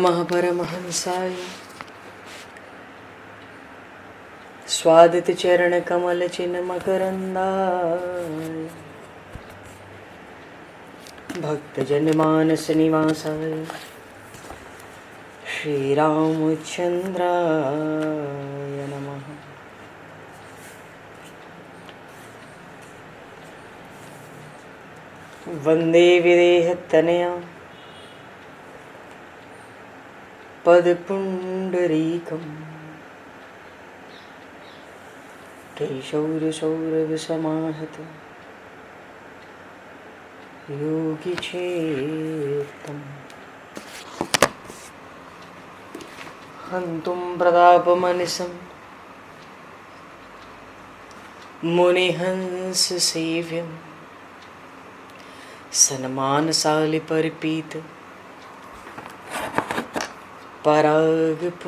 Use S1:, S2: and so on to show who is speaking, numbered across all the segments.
S1: महापरमहंसाय स्वादित चरण कमल चिन्ह मकरंदाय भक्तजन मानस निवासाय श्री रामचंद्राय नमः। वंदे विदेहतनया पदपुंडरीकं केशौरसौरभसमाहत योगिचेतं हन्तुं प्रतापमनिशं मुनिहंससेव्यं सन्मानशालिपरिपीत परागपुञ्जम्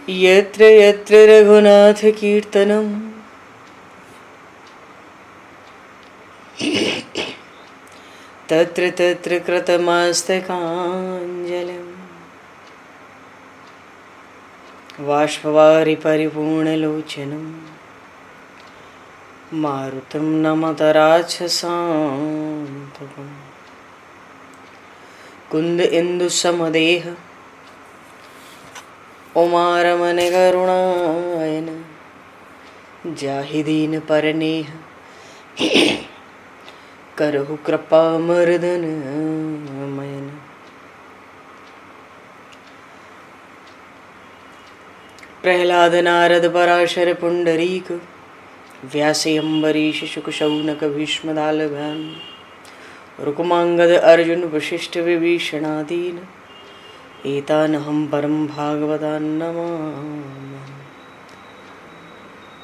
S1: यत्र यत्र रघुनाथकीर्तनं तत्र तत्र कृतमस्तकाञ्जलिं बाष्पवारि परिपूर्णलोचनं मारुतं नमत राक्षसान्तकं कुन्द इंदुसमदेह उमारमण करुणायन जाहि दीन परनेह करहु कृपा मर्दन मयन। प्रहलाद नारद पराशर पुंडरीक व्यासे अम्बरीश शुक शौनक भीष्म दालभान रुक्मांगद अर्जुन वशिष्ठ विभीषणादीन एतानहं परम भागवतान् नमामि।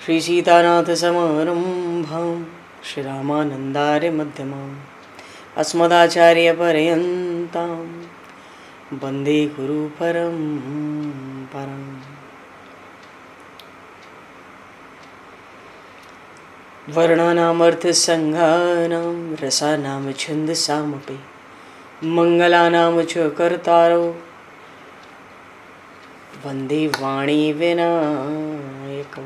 S1: श्री सीतानाथ समारंभां श्री रामानन्दार्य मध्यमाम् अस्मदाचार्य पर्यन्तां वन्दे गुरु परम्पराम्। वर्णानामर्थ संज्ञानां रसानां छन्दसामपि मंगलानां च कर्तारो वन्दे वाणी विनायकौ।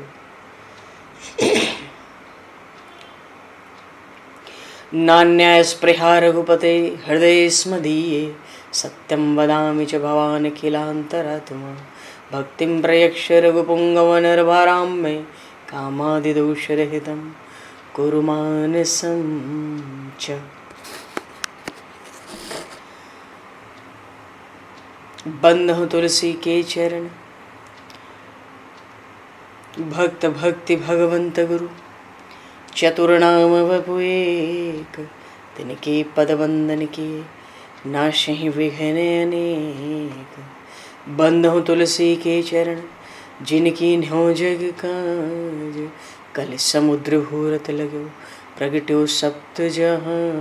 S1: नान्यास्पृहा रघुपते हृदये स्मदीये सत्यं वदामि च भवान् किलान्तरात्मा भक्तिं प्रयक्ष रघुपुङ्गवनर्वरां मे कामादिदोषरहितं कुरु मानसं च। बंधु तुलसी के चरण भक्त भक्ति भगवंत गुरु चतुर्नाम वपु एक तिनके पद वंदन के नाशहि विघ्न अनेक। बंधु तुलसी के चरण जिनकी न्यो जग काज कल समुद्र घोरत लगो प्रगट्यो सप्त जहां।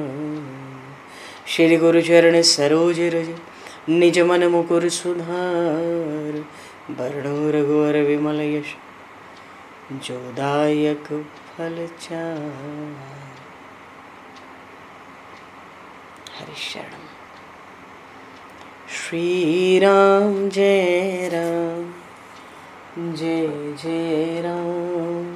S1: श्री गुरु चरण सरोज रज निज मन मुकुर सुधार वर्णो रघुवर विमल यश जोदायक फल चार। हरि शरण। श्री राम जय राम जय जय राम।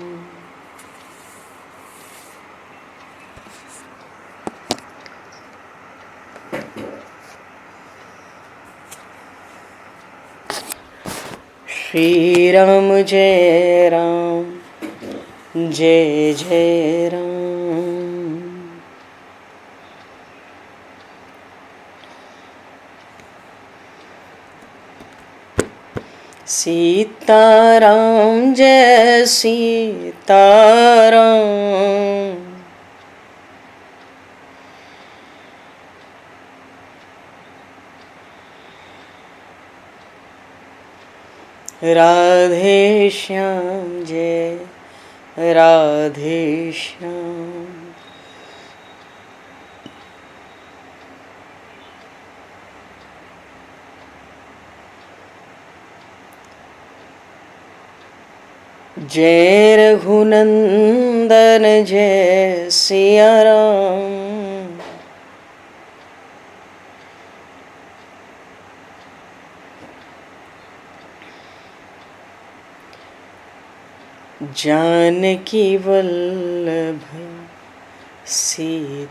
S1: श्री राम जय राम जय जय राम। सीताराम जय सीताराम राधे श्याम जय राधे श्याम। जय रघुनंदन जय सिया राम। जानकी वल्लभ सीताराम।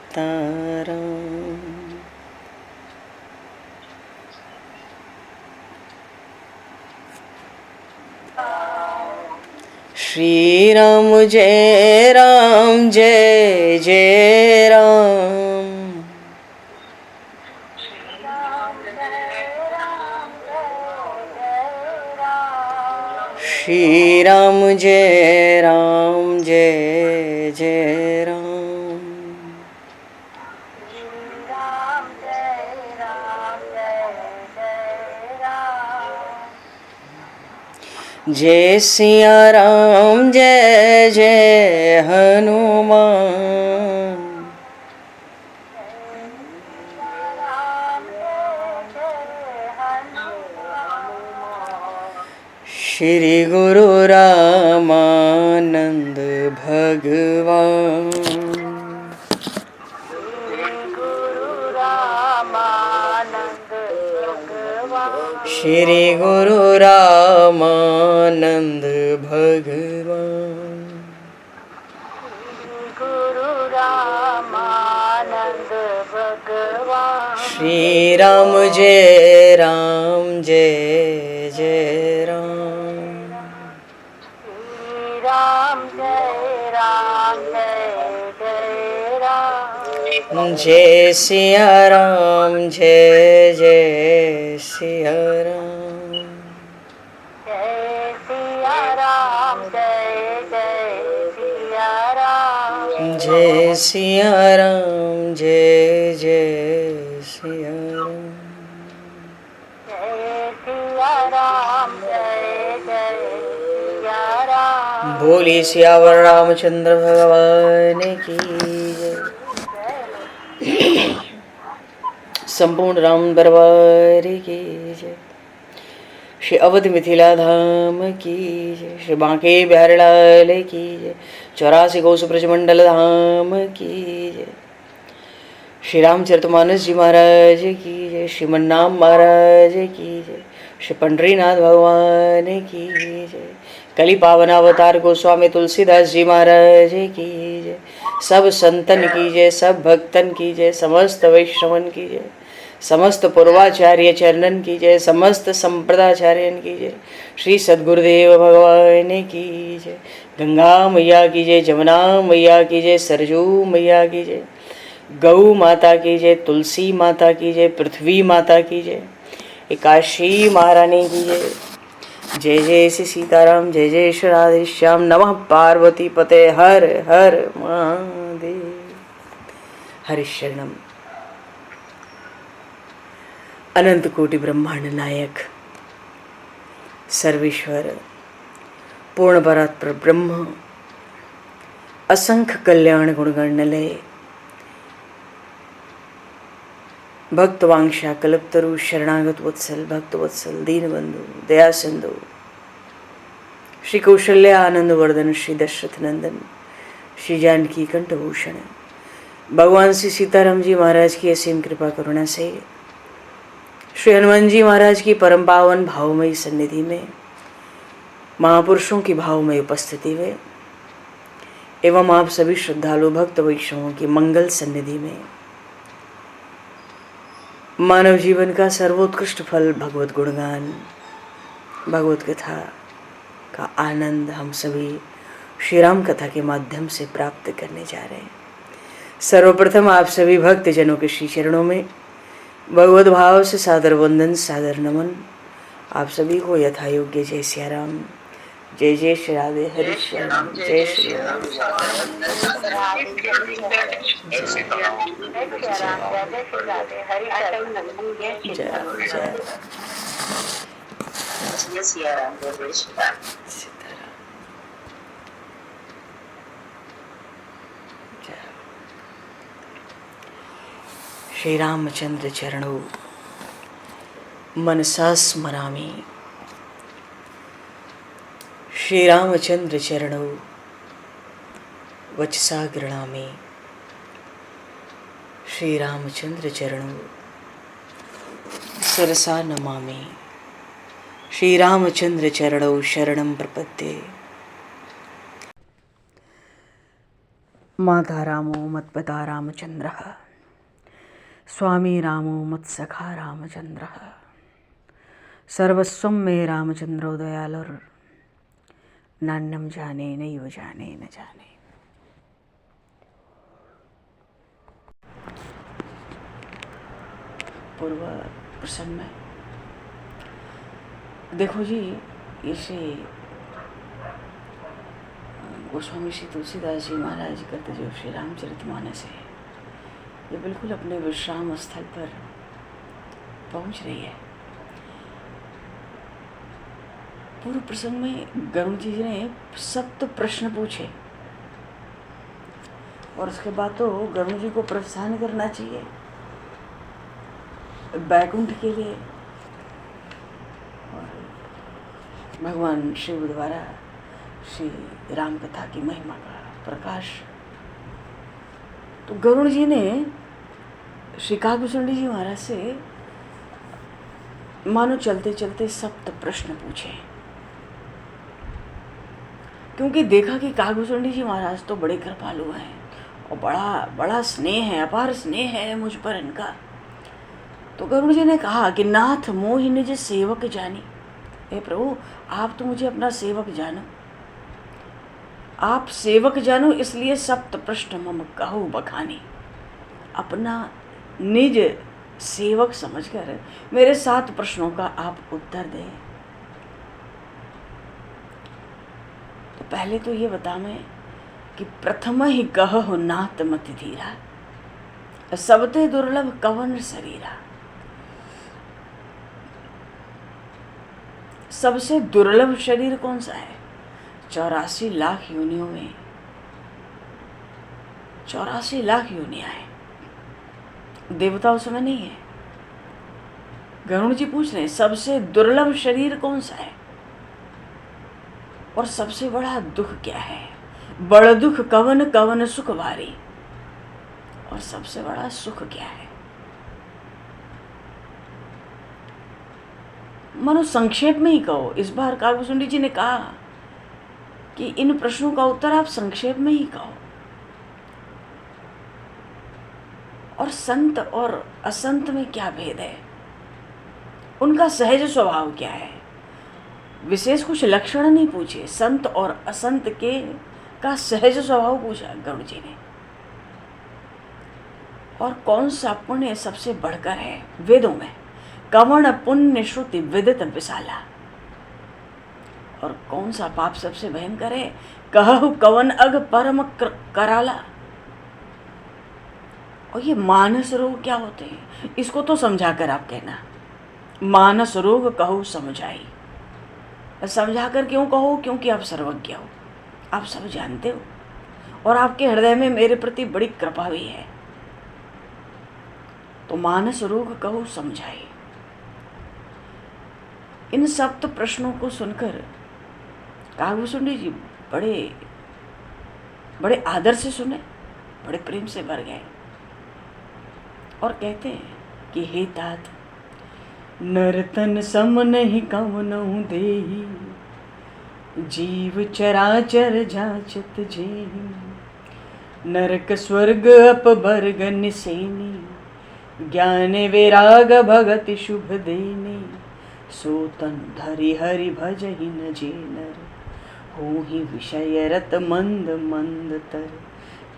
S1: श्री राम जय राम जय जय राम। श्री राम जय राम जय जय राम। जय सिया राम जय जय हनुमान। श्री गुरु रामानंद भगवान। श्री गुरु रामानंद भगवान। श्री राम जय राम जय जय राम। जय सिया राम जय जय सिया राम। जय सिया राम जय जय सिया राम। बोली सियावर रामचंद्र भगवान की जय। संपूर्ण राम दरबार की जय। श्री अवध मिथिला धाम की जय। श्री बांके बिहारी लाल की जय। 84 कोस ब्रजमंडल धाम की जय। श्री रामचरितमानस जी महाराज की जय। श्रीमन्नाम महाराज की जय। श्री पंडरीनाथ भगवान की जय। कली पावन अवतार गोस्वामी तुलसीदास जी महाराज की जय। सब संतन की जय, सब भक्तन की जय, समस्त वैष्णवन की जय, समस्त पूर्वाचार्य चरणन की जय, समस्त संप्रदाचार्यन की जय। श्री सद्गुरुदेव भगवान की जय। गंगा मैया की जय, जमुना मैया की जय, सरजू मैया की जय, गौ माता की जय, तुलसी माता की जय, पृथ्वी माता की जय, एकाशी महारानी की जय। जय जय श्री सीताराम, जय जय श्री राधेश्याम। नमः पार्वती पते हर हर महादेव। हरिशरणम। अनंत कोटि ब्रह्मांड नायक सर्वेश्वर पूर्ण परात्पर ब्रह्म असंख्य कल्याण गुणगणलय भक्तवांशा कल्पतरु शरणागत वत्सल भक्तवत्सल दीनबंधु दया सिंधु श्री कौशल्य आनंद वर्धन श्री दशरथ नंदन श्री जानकी कंठभूषण भगवान श्री सीताराम जी महाराज की असीम कृपा करुणा से श्री हनुमान जी महाराज की परम पावन भावमयी सन्निधि में महापुरुषों की भावमयी उपस्थिति में एवं आप सभी श्रद्धालु भक्त वैष्णवों की मंगल सन्निधि में मानव जीवन का सर्वोत्कृष्ट फल भगवत गुणगान भगवत कथा का आनंद हम सभी श्री राम कथा के माध्यम से प्राप्त करने जा रहे हैं। सर्वप्रथम आप सभी भक्त जनों के श्री चरणों में भगवत भाव से सादर वंदन सादर नमन। आप सभी को यथा योग्य जय सिया राम, जय जय श्री राधे हरि श्याम, जय श्री राम। श्री रामचंद्र चरणों मनसा स्मरामि। श्री रामचंद्र चरणों वचसा गृणामि। श्री रामचंद्र चरणों सरसा नमामि। श्री रामचंद्र चरणों शरणं प्रपद्ये। माता रामो मत्पिता रामचन्द्रः स्वामी रामो मत्सखा रामचन्द्रः सर्वस्वं मे रामचन्द्रो दयालुर् नान्यं जाने नैव जाने न जाने। पूर्व प्रसंग में देखो जी, ये श्री गोस्वामी श्री तुलसीदास जी महाराज करते जो श्री रामचरितमानस है, ये बिल्कुल अपने विश्राम स्थल पर पहुंच रही है। पूर्व प्रसंग में गरुड़ जी ने 7 प्रश्न पूछे और उसके बाद तो गरुड़ जी को प्रस्थान करना चाहिए बैकुंठ के लिए, और भगवान शिव द्वारा श्री राम कथा की महिमा का प्रकाश। तो गरुड़ जी ने श्री काकभूषुंडी जी महाराज से मानो चलते चलते 7 प्रश्न पूछे, क्योंकि देखा कि काकभूषुंडी जी महाराज तो बड़े कृपालु हैं और बड़ा स्नेह है, अपार स्नेह है मुझ पर इनका। तो गरुड़ जी ने कहा कि नाथ मोहि निज सेवक जानी, हे प्रभु आप तो मुझे अपना सेवक जानो, आप सेवक जानो, इसलिए 7 प्रश्न मम कहु बखानी। अपना निज सेवक समझकर मेरे 7 प्रश्नों का आप उत्तर दें। तो पहले तो ये बता मैं कि प्रथम ही कहु नाथ मति धीरा, सबते दुर्लभ कवन शरीरा। सबसे दुर्लभ शरीर कौन सा है? 84 लाख योनियों में 84 लाख योनियां हैं, देवता उसमें नहीं है। गरुड़ जी पूछ रहे हैं सबसे दुर्लभ शरीर कौन सा है और सबसे बड़ा दुख क्या है? बड़ दुख कवन कवन सुख भारी, और सबसे बड़ा सुख क्या है? मनो संक्षेप में ही कहो। इस बार काकभूषुंडी जी ने कहा कि इन प्रश्नों का उत्तर आप संक्षेप में ही कहो। और संत और असंत में क्या भेद है, उनका सहज स्वभाव क्या है? विशेष कुछ लक्षण नहीं पूछे, संत और असंत के का सहज स्वभाव पूछा गरुड़ जी ने। और कौन सा पुण्य सबसे बढ़कर है वेदों में? कवण पुण्य श्रुति विदित विशाला। और कौन सा पाप सबसे भयंकर है? कहु कवन अग परम कराला। और ये मानस रोग क्या होते हैं, इसको तो समझा कर आप कहना। मानस रोग कहू समझाई। समझा कर क्यों कहो? क्योंकि आप सर्वज्ञ हो, आप सब जानते हो और आपके हृदय में मेरे प्रति बड़ी कृपा भी है। तो मानस रोग कहू समझाई। इन 7 प्रश्नों को सुनकर काकभूषुंडी जी बड़े आदर से सुने, बड़े प्रेम से भर गए और कहते हैं कि हे तात, नरतन सम नहीं कवनहु देहि, जीव चराचर जाचत जेहि। नरक स्वर्ग अपवर्ग निसेनी, ज्ञान वैराग भगति शुभ देने। सोतन धरि हरि भजहि न जे नर, होहि विषय रत मंद मंद तर।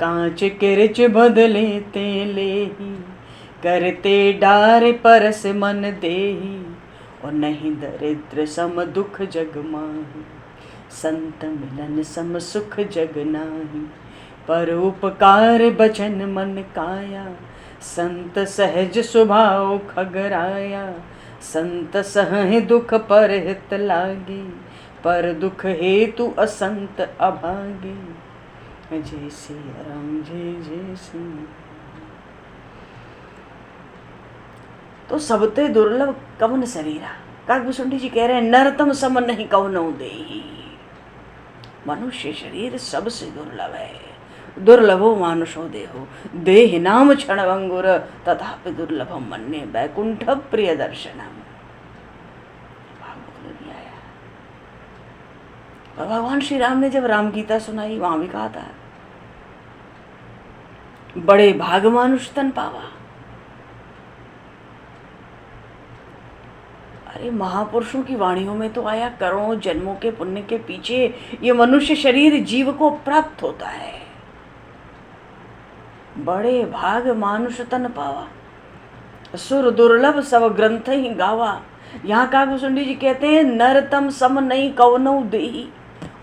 S1: कांच किरच बदले ते लेहि, करते डार परस मन देहि। और नहीं दरिद्र सम दुख जग माहि, संत मिलन सम सुख जग नाही। पर उपकार बचन मन काया, संत सहज स्वभाव खगराया। संत सहहि दुख पर हित लागे, पर दुख हेतु असंत अभागे। जय सिया राम जय जय सिया। तो सबते दुर्लभ कवन शरीरा। काकभूषुंडी जी कह रहे हैं नरतम सम नहीं कवनहु देहि। मनुष्य शरीर सबसे दुर्लभ है। दुर्लभो मानुषो देहो, देह नाम क्षण अंगुर, तथापि दुर्लभम मन्ये बैकुंठ प्रिय दर्शनम। भागवत में भी आया। और भगवान श्री राम ने जब राम गीता सुनाई, वहां भी कहा था बड़े भाग मानुष तन पावा। अरे महापुरुषों की वाणियों में तो आया, करोड़ों जन्मों के पुण्य के पीछे ये मनुष्य शरीर जीव को प्राप्त होता है। बड़े भाग मानुष तन पावा, सुर दुर्लभ सब ग्रंथ ही गावा। यहाँ कागभूषुंडी जी कहते हैं, नर तम सम नहीं कवनौ देही,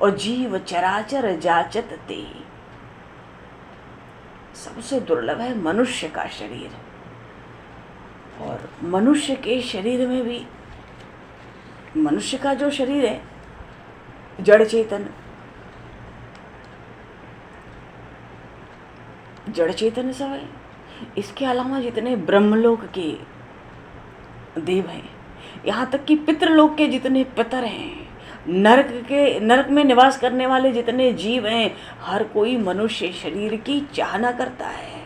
S1: और जीव चराचर जाचत तेही। सबसे दुर्लभ है मनुष्य का शरीर, और मनुष्य के शरीर में भी, मनुष्य का जो शरीर है जड़ चेतन, जड़ चेतन सब है। इसके अलावा जितने ब्रह्मलोक के देव हैं, यहाँ तक कि पितृलोक के जितने पितर हैं, नरक में निवास करने वाले जितने जीव हैं, हर कोई मनुष्य शरीर की चाहना करता है।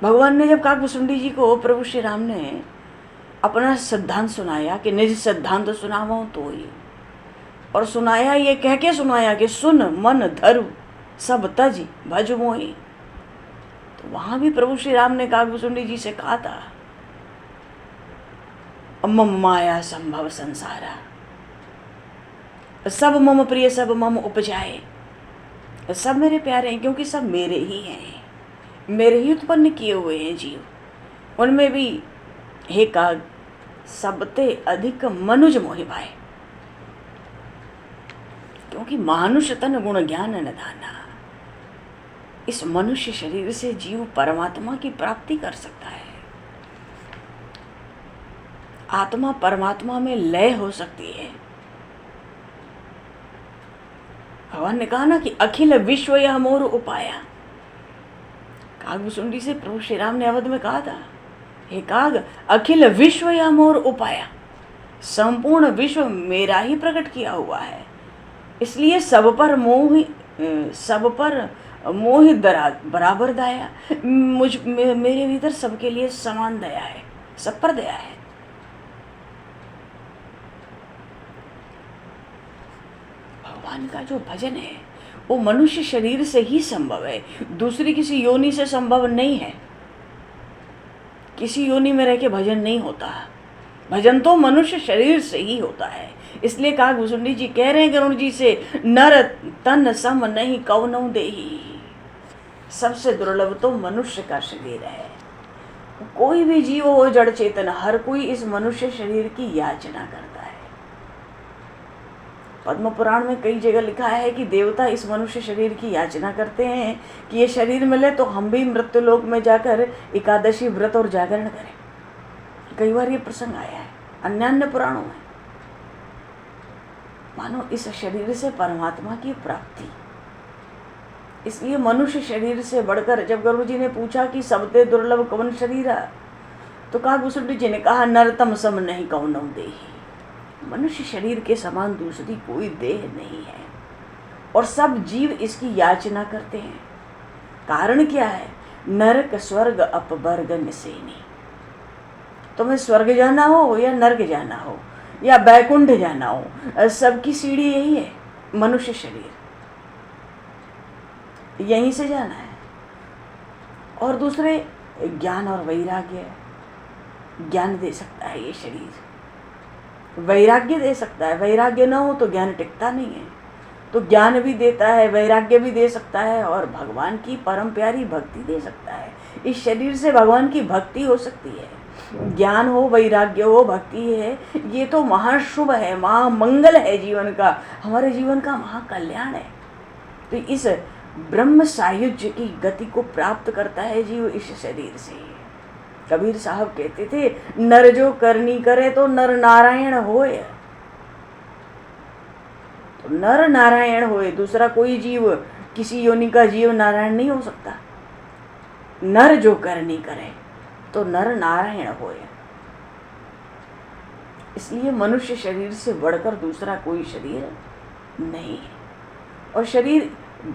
S1: भगवान ने जब काकभूषुंडी जी को प्रभु श्री राम ने अपना सिद्धांत सुनाया कि निज सिद्धांत सुनावो तो ही, और सुनाया ये कह के सुनाया कि सुन मन धरु सब तज भज मोहि, तो वहां भी प्रभु श्री राम ने काकभूषुंडी जी से कहा था, मम माया संभव संसारा, सब मम प्रिय सब मम उपजाए। सब मेरे प्यारे हैं क्योंकि सब मेरे ही हैं, मेरे ही उत्पन्न किए हुए हैं जीव। उनमें भी हे काग सबते अधिक मनुज मोहि भाए, क्योंकि मानुष तन गुण ज्ञान निधाना। इस मनुष्य शरीर से जीव परमात्मा की प्राप्ति कर सकता है। आत्मा परमात्मा में लय हो सकती है। भगवान ने कहा ना कि अखिल विश्व यह मोर उपाया। काकभूषुंडी से प्रभु श्री राम ने अवध में कहा था, हे काग अखिल विश्व यह मोर उपाया, संपूर्ण विश्व मेरा ही प्रकट किया हुआ है, इसलिए सब पर मोह बराबर दया। मेरे भीतर सबके लिए समान दया है, सब पर दया है। भगवान का जो भजन है वो मनुष्य शरीर से ही संभव है, दूसरी किसी योनि से संभव नहीं है। किसी योनि में रह के भजन नहीं होता, भजन तो मनुष्य शरीर से ही होता है। इसलिए काकभूषुंडी जी कह रहे हैं गरुण जी से, नर तन सम नहीं कवनौ देही। सबसे दुर्लभ तो मनुष्य का शरीर है। कोई भी जीव हो जड़ चेतन, हर कोई इस मनुष्य शरीर की याचना करता है। पद्म पुराण में कई जगह लिखा है कि देवता इस मनुष्य शरीर की याचना करते हैं कि ये शरीर मिले तो हम भी मृत्युलोक में जाकर एकादशी व्रत और जागरण करें। कई बार ये प्रसंग आया है अन्य पुराणों में। मानो इस शरीर से परमात्मा की प्राप्ति। इसलिए मनुष्य शरीर से बढ़कर, जब गुरु जी ने पूछा कि सबसे दुर्लभ कौन शरीर है, तो काकभूषुंडी जी ने कहा, नरतम सम नहीं कौनौ देही। मनुष्य शरीर के समान दूसरी कोई देह नहीं है, और सब जीव इसकी याचना करते हैं। कारण क्या है? नरक स्वर्ग अपवर्ग निसेनी। तुम्हें स्वर्ग जाना हो या नरक जाना हो या बैकुंठ जाना हो, सबकी सीढ़ी यही है, मनुष्य शरीर, यहीं से जाना है। और दूसरे ज्ञान और वैराग्य, ज्ञान दे सकता है ये शरीर, वैराग्य दे सकता है। वैराग्य ना हो तो ज्ञान टिकता नहीं है, तो ज्ञान भी देता है, वैराग्य भी दे सकता है, और भगवान की परम प्यारी भक्ति दे सकता है। इस शरीर से भगवान की भक्ति हो सकती है। ज्ञान हो, वैराग्य हो, भक्ति है, ये तो महाशुभ है, महामंगल है जीवन का, हमारे जीवन का महाकल्याण है। तो इस ब्रह्म सायुज्य की गति को प्राप्त करता है जीव इस शरीर से। कबीर साहब कहते थे, नर जो करनी करे तो नर नारायण होए। तो नर नारायण होए, दूसरा कोई जीव, किसी योनि का जीव नारायण नहीं हो सकता। नर जो करनी करे तो नर नारायण होए। इसलिए मनुष्य शरीर से बढ़कर दूसरा कोई शरीर नहीं है। और शरीर,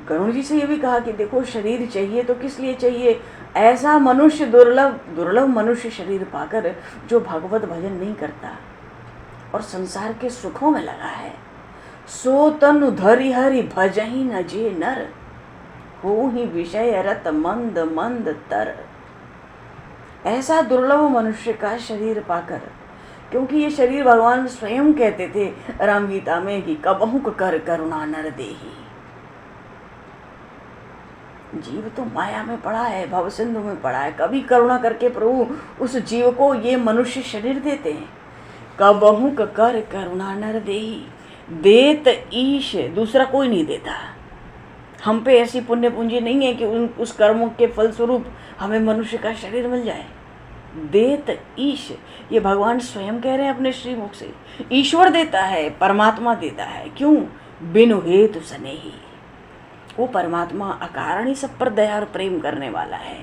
S1: गरुड़ जी से ये भी कहा कि देखो शरीर चाहिए तो किस लिए चाहिए? ऐसा मनुष्य दुर्लभ मनुष्य शरीर पाकर जो भगवत भजन नहीं करता और संसार के सुखों में लगा है, सो तनु धरि हरि भजहि न जे नर। हो ही विषय रत मंद मंद तर। ऐसा दुर्लभ मनुष्य का शरीर पाकर, क्योंकि ये शरीर भगवान स्वयं कहते थे राम गीता में कि कबहुक कर करुणा नर देही। जीव तो माया में पड़ा है, भव सिंधु में पड़ा है, कभी करुणा करके प्रभु उस जीव को ये मनुष्य शरीर देते हैं। कबहुक कर करुणा नर देही, देत ईश, दूसरा कोई नहीं देता। हम पे ऐसी पुण्य पूंजी नहीं है कि उस कर्मों के फलस्वरूप हमें मनुष्य का शरीर मिल जाए। देत ईश, ये भगवान स्वयं कह रहे हैं अपने श्रीमुख से। ईश्वर देता है, परमात्मा देता है। क्यों? बिनु हेतु सनेही। वो परमात्मा अकारण ही सब पर दया और प्रेम करने वाला है,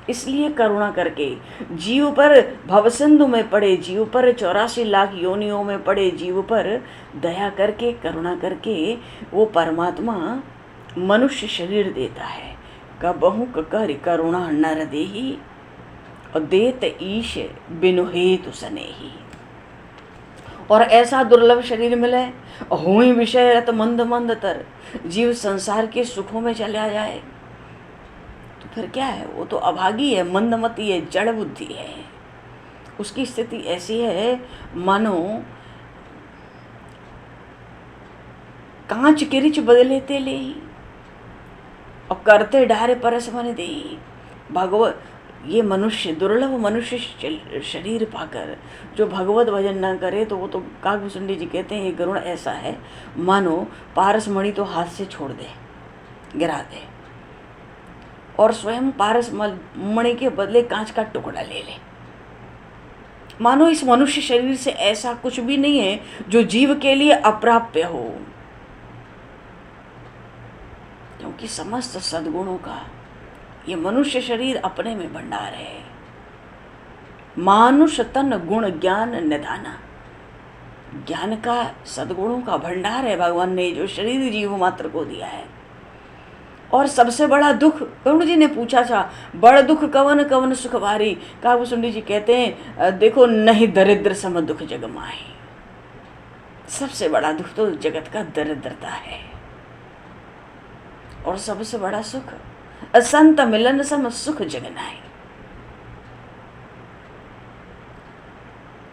S1: इसलिए करुणा करके जीव पर, भवसिंधु में पड़े जीव पर, 84 लाख योनियों में पड़े जीव पर दया करके, करुणा करके वो परमात्मा मनुष्य शरीर देता है। कबहुक कर करुणा नर देही, और देत ईश बिनु हेतु सनेही। और ऐसा दुर्लभ शरीर मिले, हुई विषय रत मंद मंद तर, जीव संसार के सुखों में चला जाए तो फिर क्या है? वो तो अभागी है, मंदमती है, जड़ बुद्धि है। उसकी स्थिति ऐसी है मानो कांच किरिच बदले तेले ही, और करते ढारे परस मन दे। भगवत, ये मनुष्य, दुर्लभ मनुष्य शरीर पाकर जो भगवत भजन न करे तो वो तो, काकभूषुंडी जी कहते हैं, ये गरुड़ ऐसा है मानो पारस मणि तो हाथ से छोड़ दे, गिरा दे, और स्वयं पारस मणि के बदले कांच का टुकड़ा ले ले। मानो इस मनुष्य शरीर से ऐसा कुछ भी नहीं है जो जीव के लिए अप्राप्य हो, क्योंकि समस्त सद्गुणों का ये मनुष्य शरीर अपने में भंडार है। मानुष तन गुण ज्ञान निधाना, ज्ञान का, सद्गुणों का भंडार है भगवान ने जो शरीर जीव मात्र को दिया है। और सबसे बड़ा दुख, करुण जी ने पूछा था, बड़ दुख कवन कवन सुख भारी। काकभूषुंडी जी कहते हैं, देखो नहीं दरिद्र सम दुख जग माही। सबसे बड़ा दुख तो जगत का दरिद्रता है, और सबसे बड़ा सुख असंत मिलन सम सुख जग नाहि।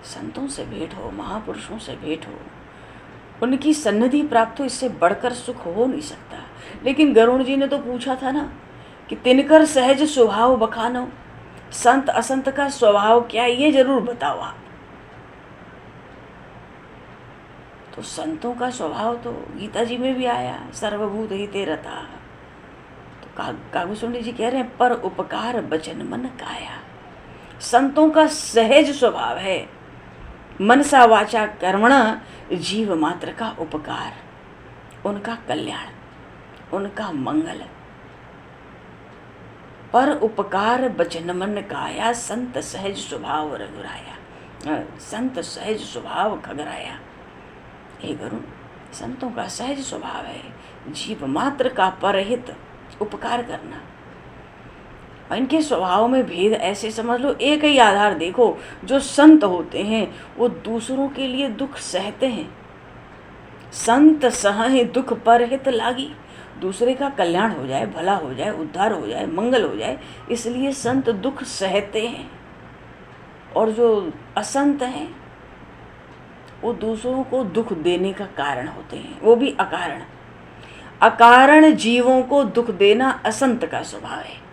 S1: संतों से भेंट हो, महापुरुषों से भेंट हो, उनकी सन्निधि प्राप्त हो, इससे बढ़कर सुख हो नहीं सकता। लेकिन गरुड़ जी ने तो पूछा था ना कि तिनकर सहज स्वभाव बखानो, संत असंत का स्वभाव क्या है ये जरूर बताओ आप। तो संतों का स्वभाव तो गीता जी में भी आया, सर्वभूत हिते रता। काकभूषुंडी जी कह रहे हैं, पर उपकार बचन मन काया। संतों का सहज स्वभाव है मनसा वाचा कर्मणा, जीव मात्र का उपकार, उनका कल्याण, उनका मंगल। पर उपकार बचन मन काया, संत सहज स्वभाव रघुराया। संत सहज स्वभाव खगराया। हे गुरु, संतों का सहज स्वभाव है जीव मात्र का परहित उपकार करना। इनके स्वभाव में भेद ऐसे समझ लो, एक ही आधार देखो, जो संत होते हैं वो दूसरों के लिए दुख सहते हैं। संत सहे दुख परहित लागी, दूसरे का कल्याण हो जाए, भला हो जाए, उद्धार हो जाए, मंगल हो जाए, इसलिए संत दुख सहते हैं। और जो असंत हैं वो दूसरों को दुख देने का कारण होते हैं, वो भी अकारण। अकारण जीवों को दुख देना असंत का स्वभाव है,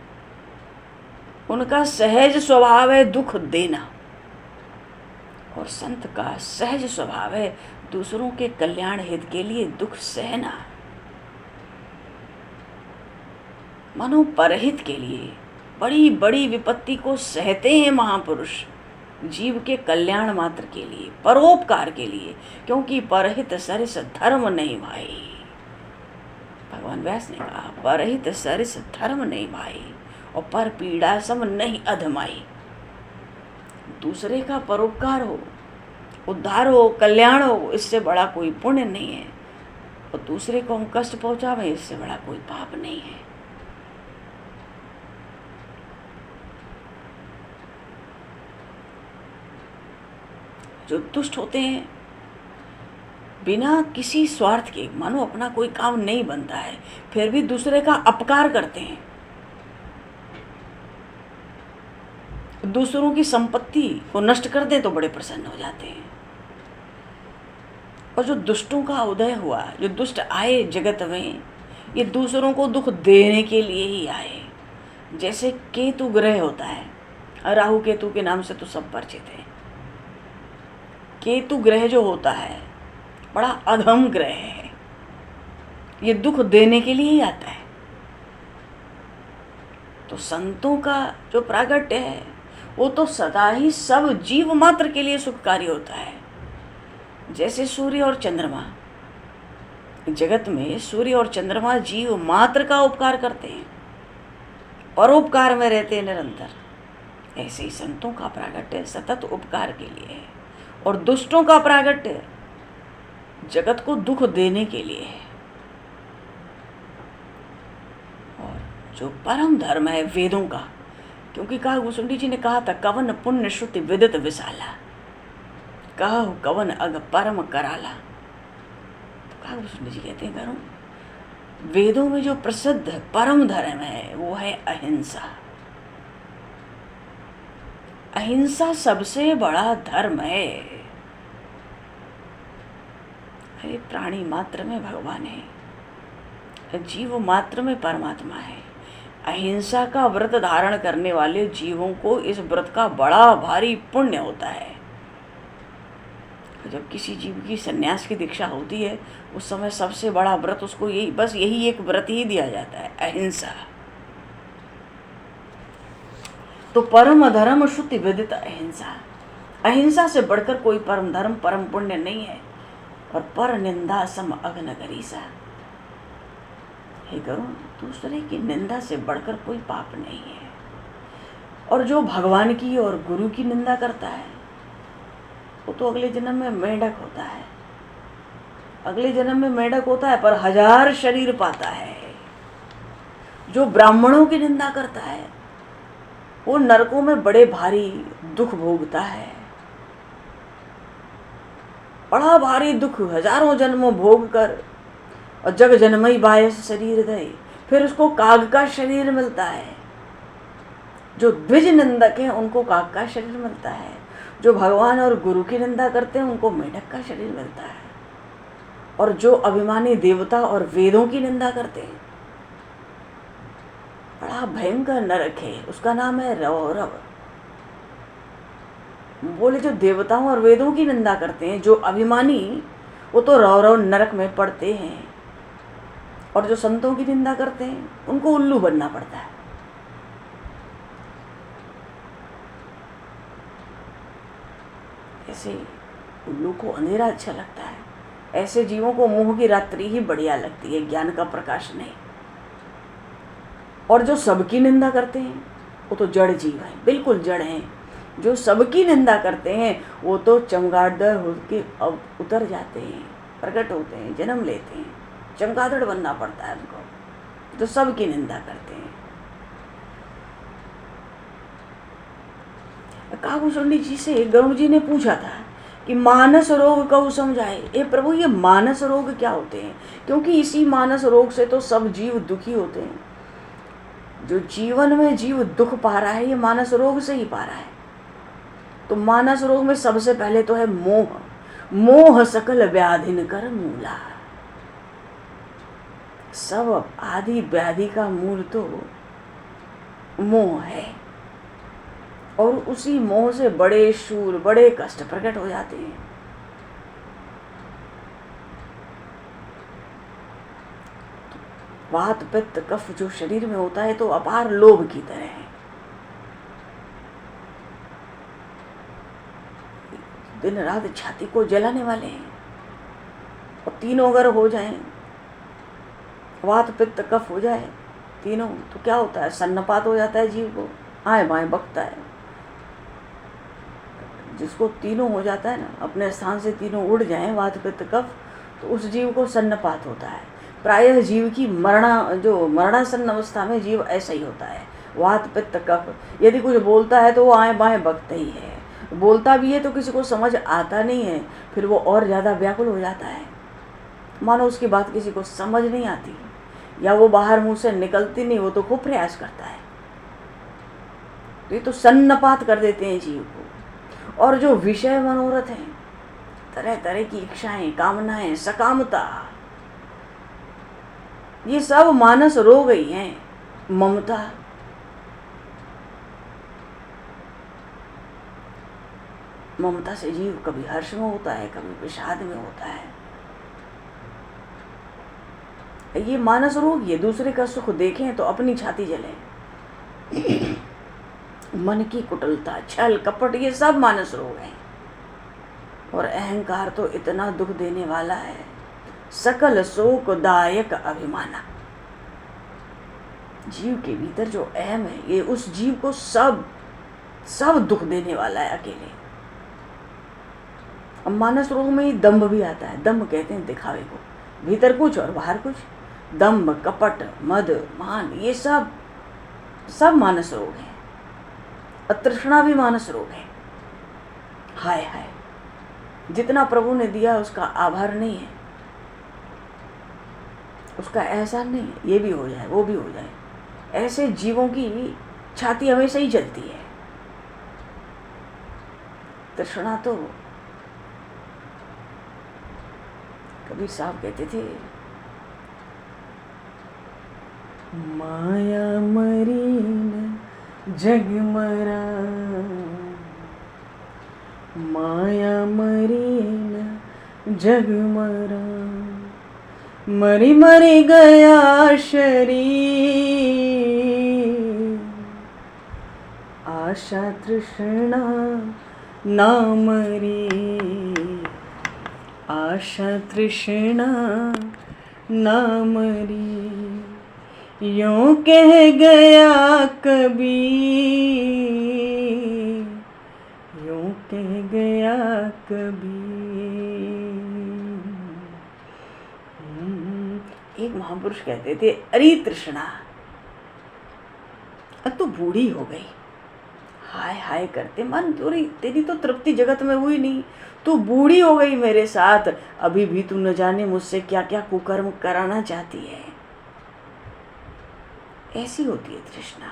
S1: उनका सहज स्वभाव है दुख देना। और संत का सहज स्वभाव है दूसरों के कल्याण हित के लिए दुख सहना। मानो परहित के लिए बड़ी बड़ी विपत्ति को सहते हैं महापुरुष, जीव के कल्याण मात्र के लिए, परोपकार के लिए, क्योंकि परहित सरिस धर्म नहीं भाई। भगवान व्यास ने कहा, परहित सरिस धर्म नहीं भाई, और पर पीड़ा सम नहीं अधमाई। दूसरे का परोपकार हो, उद्धार हो, कल्याण हो, इससे बड़ा कोई पुण्य नहीं है। और दूसरे को हम कष्ट पहुंचावे, इससे बड़ा कोई पाप नहीं है। जो दुष्ट होते हैं बिना किसी स्वार्थ के, मानो अपना कोई काम नहीं बनता है फिर भी दूसरे का अपकार करते हैं, दूसरों की संपत्ति को नष्ट कर दे तो बड़े प्रसन्न हो जाते हैं। और जो दुष्टों का उदय हुआ, जो दुष्ट आए जगत में, ये दूसरों को दुख देने के लिए ही आए। जैसे केतु ग्रह होता है, राहु केतु के नाम से तो सब परिचित है। केतु ग्रह जो होता है बड़ा अधम ग्रह है, ये दुख देने के लिए ही आता है। तो संतों का जो प्रागट्य है वो तो सदा ही सब जीव मात्र के लिए सुखकारी होता है। जैसे सूर्य और चंद्रमा, जगत में सूर्य और चंद्रमा जीव मात्र का उपकार करते हैं, परोपकार में रहते हैं निरंतर। ऐसे ही संतों का प्रागट्य सतत उपकार के लिए है, और दुष्टों का प्रागट्य जगत को दुख देने के लिए है। और जो परम धर्म है वेदों का, क्योंकि काकभूषुंडी जी ने कहा था, कवन पुण्य श्रुति विदित विशाला, कहु कवन अग परम कराला। तो काकभूषुंडी जी कहते हैं, करूं वेदों में जो प्रसिद्ध परम धर्म है वो है अहिंसा। अहिंसा सबसे बड़ा धर्म है। अरे प्राणी मात्र में भगवान है, जीव मात्र में परमात्मा है। अहिंसा का व्रत धारण करने वाले जीवों को इस व्रत का बड़ा भारी पुण्य होता है। जब किसी जीव की सन्यास की दीक्षा होती है उस समय सबसे बड़ा व्रत उसको यही एक व्रत ही दिया जाता है, अहिंसा। तो परम धर्म श्रुति विदित अहिंसा, अहिंसा से बढ़कर कोई परम धर्म परम पुण्य नहीं है। और पर निंदा सम अग्न गरीसा, हे करुण दूसरे की निंदा से बढ़कर कोई पाप नहीं है। और जो भगवान की और गुरु की निंदा करता है वो तो अगले जन्म में मेंढक होता है, अगले जन्म में मेंढक होता है पर 1000 शरीर पाता है। जो ब्राह्मणों की निंदा करता है वो नरकों में बड़े भारी दुख भोगता है, बड़ा भारी दुख, 1000 जन्मों भोग कर, और जग जन्मई बायस शरीर दे, फिर उसको काग का शरीर मिलता है। जो द्विज निंदक हैं उनको काग का शरीर मिलता है, जो भगवान और गुरु की निंदा करते हैं उनको मेढक का शरीर मिलता है। और जो अभिमानी देवता और वेदों की निंदा करते हैं, बड़ा भयंकर नरक है, उसका नाम है रौरव। बोले जो देवताओं और वेदों की निंदा करते हैं, जो अभिमानी, वो तो रौरव नरक में पड़ते हैं। और जो संतों की निंदा करते हैं उनको उल्लू बनना पड़ता है। ऐसे उल्लू को अंधेरा अच्छा लगता है, ऐसे जीवों को मोह की रात्रि ही बढ़िया लगती है, ज्ञान का प्रकाश नहीं। और जो सबकी निंदा करते हैं वो तो जड़ जीव है, बिल्कुल जड़ हैं। जो सबकी निंदा करते हैं वो तो चमगादड़ होके अब उतर जाते हैं, प्रकट होते हैं, जन्म लेते हैं, चमगादड़ बनना पड़ता है उनको, जो सबकी निंदा करते हैं। काकभूषुंडी जी से गरुड़ जी ने पूछा था कि मानस रोग कब समझाए। ए प्रभु, ये मानस रोग क्या होते हैं? क्योंकि इसी मानस रोग से तो सब जीव दुखी होते हैं। जो जीवन में जीव दुख पा रहा है ये मानस रोग से ही पा रहा है। तो मानस रोग में सबसे पहले तो है मोह। मोह सकल व्याधिन कर मूला। सब आदि व्याधि का मूल तो मोह है, और उसी मोह से बड़े शूल, बड़े कष्ट प्रकट हो जाते हैं। वात पित्त कफ जो शरीर में होता है तो अपार लोभ की तरह है। दिन रात छाती को जलाने वाले हैं। और तीनों अगर हो जाएं, वात पित्त कफ हो जाए तीनों, तो क्या होता है? सन्नपात हो जाता है जीव को, आए बाएं बकता है। जिसको तीनों हो जाता है ना, अपने स्थान से तीनों उड़ जाएं, वात पित्त कफ, तो उस जीव को सन्नपात होता है। प्रायः जीव की मरणासन्न अवस्था में जीव ऐसा ही होता है, वात पित्त कफ। यदि कुछ बोलता है तो वो आए बाएं बकता ही है, बोलता भी है तो किसी को समझ आता नहीं है, फिर वो और ज़्यादा व्याकुल हो जाता है। मानो उसकी बात किसी को समझ नहीं आती, या वो बाहर मुंह से निकलती नहीं, वो तो खूब प्रयास करता है। तो ये तो सन्नपात कर देते हैं जीव को। और जो विषय मनोरथ हैं, तरह तरह की इच्छाएं, कामनाएं, सकामता, ये सब मानस रोग ही हैं। ममता, ममता से जीव कभी हर्ष में होता है, कभी विषाद में होता है। ये मानस रोग, ये दूसरे का सुख देखें तो अपनी छाती जले। मन की कुटिलता, छल कपट, ये सब मानस रोग हैं। और अहंकार तो इतना दुख देने वाला है, सकल शोकदायक अभिमाना। जीव के भीतर जो अहम है, ये उस जीव को सब दुख देने वाला है अकेले। अब मानस रोग में ही दंभ भी आता है। दंभ कहते हैं दिखावे को, भीतर कुछ और बाहर कुछ। दंभ, कपट, मद, मान, ये सब मानस रोग है। अतृष्णा भी मानस रोग है। हाय हाय, जितना प्रभु ने दिया उसका आभार नहीं है, उसका एहसान नहीं है। ये भी हो जाए, वो भी हो जाए, ऐसे जीवों की छाती हमेशा ही जलती है। तृष्णा तो कबीर साहब कहते थे, माया मरी न जग मरा, माया मरी न जग मरा, मरी मरी गया शरीर, आशा तृष्णा ना मरी, आशा तृष्णा ना मरी, यूं कह गया कबीर, यूं कह गया कबीर। एक महापुरुष कहते थे, अरे तृष्णा, अब तो बूढ़ी हो गई, हाय हाय करते मन, तेरी तो तृप्ति जगत में हुई नहीं, तू बूढ़ी हो गई मेरे साथ, अभी भी तू न जाने मुझसे क्या क्या कुकर्म कराना चाहती है। ऐसी होती है तृष्णा।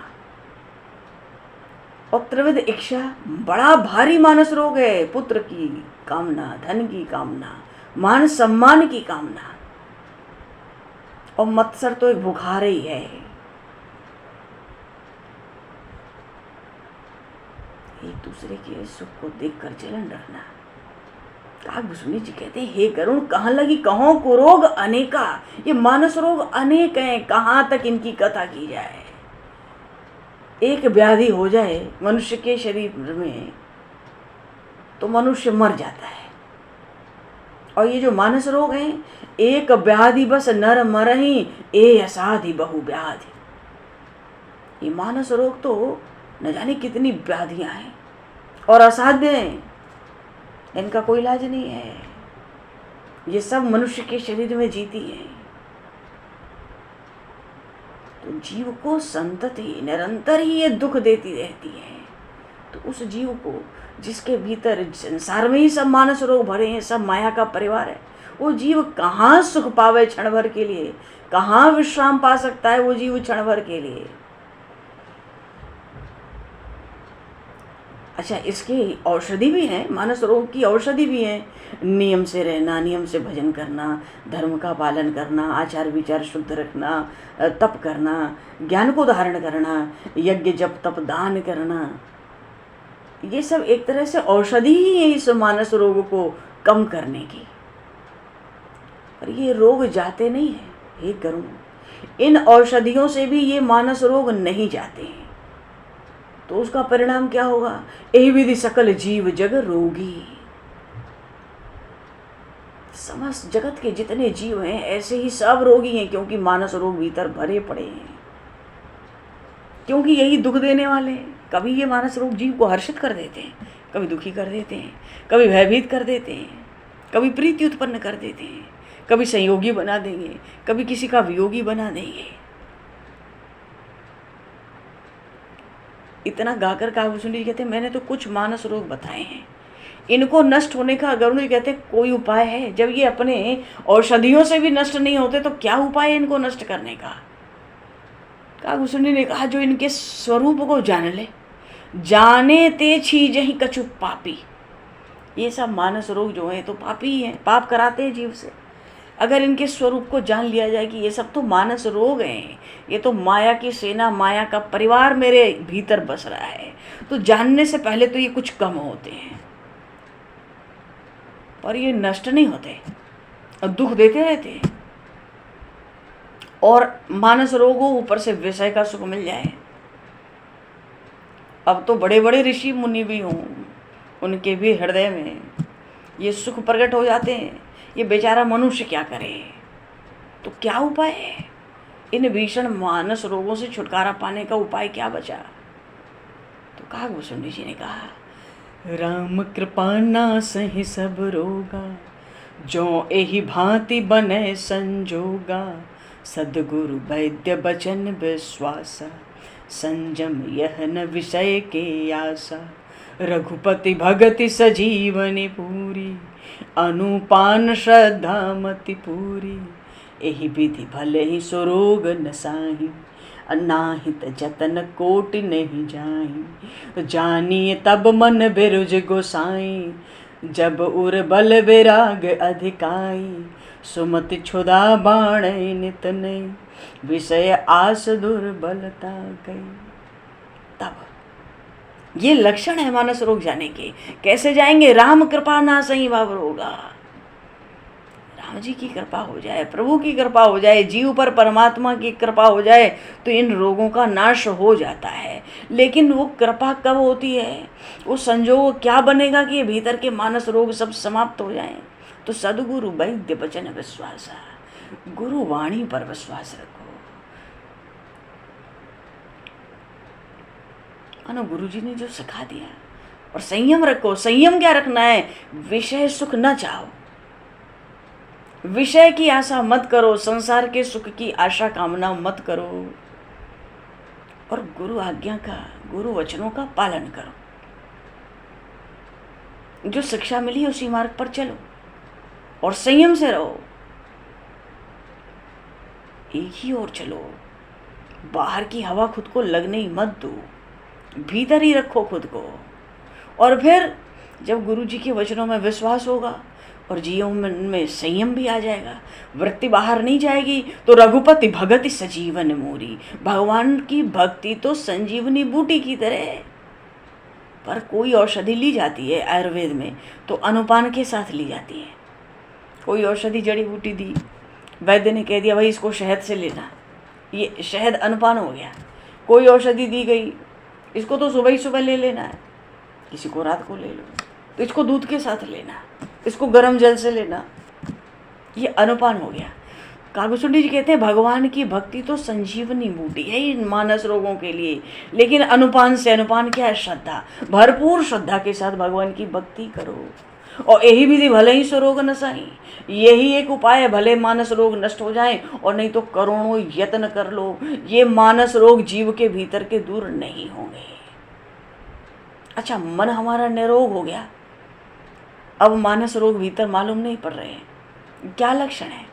S1: और त्रिविध इच्छा बड़ा भारी मानस रोग है। पुत्र की कामना, धन की कामना, मान सम्मान की कामना, और मत्सर तो एक बुखार ही है। एक दूसरे के सुख को देखकर जलन रखना। काकभूषुंडी जी कहते हैं, हे करुण, कहाँ लगी कहों को रोग अनेका। ये मानस रोग अनेक हैं, कहाँ तक इनकी कथा की जाए। एक व्याधि हो जाए मनुष्य के शरीर में तो मनुष्य मर जाता है। और ये जो मानस रोग हैं, एक व्याधि बस नर मरहि, ए असाधि बहु व्याधि। ये मानस रोग तो न जाने कितनी व्याधियां हैं और असाध्य हैं, इनका कोई इलाज नहीं है। ये सब मनुष्य के शरीर में जीती है। तो जीव को संतति निरंतर ही ये दुख देती रहती है। तो उस जीव को, जिसके भीतर संसार में ही सब मानस रोग भरे हैं, सब माया का परिवार है, वो जीव कहाँ सुख पावे क्षण भर के लिए, कहाँ विश्राम पा सकता है वो जीव क्षण भर के लिए। अच्छा, इसकी औषधि भी है, मानस रोग की औषधि भी है। नियम से रहना, नियम से भजन करना, धर्म का पालन करना, आचार विचार शुद्ध रखना, तप करना, ज्ञान को धारण करना, यज्ञ जप तप दान करना, ये सब एक तरह से औषधि ही है इस मानस रोग को कम करने की। पर ये रोग जाते नहीं है। हे करूं, इन औषधियों से भी ये मानस रोग नहीं जाते हैं। तो उसका परिणाम क्या होगा? एहि विधि सकल जीव जग रोगी। समस्त जगत के जितने जीव हैं ऐसे ही सब रोगी हैं, क्योंकि मानस रोग भीतर भरे पड़े हैं, क्योंकि यही दुख देने वाले हैं। कभी ये मानस रोग जीव को हर्षित कर देते हैं, कभी दुखी कर देते हैं, कभी भयभीत कर देते हैं, कभी प्रीति उत्पन्न कर देते हैं, कभी संयोगी बना देंगे, कभी किसी का वियोगी बना देंगे। इतना गाकर काकभूषुंडी जी कहते हैं, मैंने तो कुछ मानस रोग बताए हैं, इनको नष्ट होने का अगर उन्हें कहते कोई उपाय है, जब ये अपने औषधियों से भी नष्ट नहीं होते तो क्या उपाय है इनको नष्ट करने का? कागभूषणी ने कहा जो इनके स्वरूप को जान ले, जाने ते छीज ही कछु पापी। ये सब मानस रोग जो है तो पापी ही हैं, पाप कराते हैं जीव से। अगर इनके स्वरूप को जान लिया जाए कि ये सब तो मानस रोग हैं, ये तो माया की सेना, माया का परिवार मेरे भीतर बस रहा है, तो जानने से पहले तो ये कुछ कम होते हैं पर ये नष्ट नहीं होते और दुख देते रहते हैं। और मानस रोग हो, ऊपर से विषय का सुख मिल जाए। अब तो बड़े बड़े ऋषि मुनि भी हों, उनके भी हृदय में ये सुख प्रकट हो जाते हैं। ये बेचारा मनुष्य क्या करे? तो क्या उपाय है? इन भीषण मानस रोगों से छुटकारा पाने का उपाय क्या बचा? तो कागभूषणी जी ने कहा, राम कृपा नासहि सब रोगा, जो एहि भांति बने संजोगा। सद्गुरु वैद्य बचन विश्वासा, संजम यह न विषय के आशा। रघुपति भगति सजीवनी पूरी, अनुपान श्रद्धा मति पूरी। एहि विधि भले ही सुरोग नसाही, अनाहित जतन कोटि नहीं जाही। जानिए तब मन बिरुज गोसाई, जब उर बल विराग अधिकाई। सुमति क्षुधा बाण नित नहीं, विषय आस दुर्बलता गई। तब ये लक्षण है मानस रोग जाने के। कैसे जाएंगे? राम कृपा ना सही भाव रोगा। राम जी की कृपा हो जाए, प्रभु की कृपा हो जाए, जीव पर परमात्मा की कृपा हो जाए तो इन रोगों का नाश हो जाता है। लेकिन वो कृपा कब होती है? वो संजोग क्या बनेगा कि ये भीतर के मानस रोग सब समाप्त हो जाएं? तो सद्गुरु वैद्य वचन विश्वासा, गुरु वाणी पर विश्वास रखो। मानो गुरु जी ने जो सिखा दिया। और संयम रखो। संयम क्या रखना है? विषय सुख न चाहो, विषय की आशा मत करो, संसार के सुख की आशा कामना मत करो, और गुरु आज्ञा का, गुरु वचनों का पालन करो। जो शिक्षा मिली उसी मार्ग पर चलो और संयम से रहो। एक ही ओर चलो, बाहर की हवा खुद को लगने ही मत दो, भीतर ही रखो खुद को। और फिर जब गुरु जी के वचनों में विश्वास होगा और जीवन में संयम भी आ जाएगा, वृत्ति बाहर नहीं जाएगी, तो रघुपति भगति सजीवन मोरी। भगवान की भक्ति तो संजीवनी बूटी की तरह। पर कोई औषधि ली जाती है आयुर्वेद में तो अनुपान के साथ ली जाती है। कोई औषधि जड़ी बूटी दी, वैद्य ने कह दिया भाई इसको शहद से लेना, ये शहद अनुपान हो गया। कोई औषधि दी गई, इसको तो सुबह ही सुबह ले लेना है, किसी को रात को ले लो, तो इसको दूध के साथ लेना, इसको गर्म जल से लेना, ये अनुपान हो गया। कागभूषणी जी कहते हैं भगवान की भक्ति तो संजीवनी बूटी है इन मानस रोगों के लिए। लेकिन अनुपान से, अनुपान क्या है? श्रद्धा। भरपूर श्रद्धा के साथ भगवान की भक्ति करो। और यही विधि भले ही स्वरोग नसाई, यही एक उपाय है भले मानस रोग नष्ट हो जाएं, और नहीं तो करोड़ों यत्न कर लो, ये मानस रोग जीव के भीतर के दूर नहीं होंगे। अच्छा, मन हमारा निरोग हो गया, अब मानस रोग भीतर मालूम नहीं पड़ रहे हैं। क्या लक्षण है?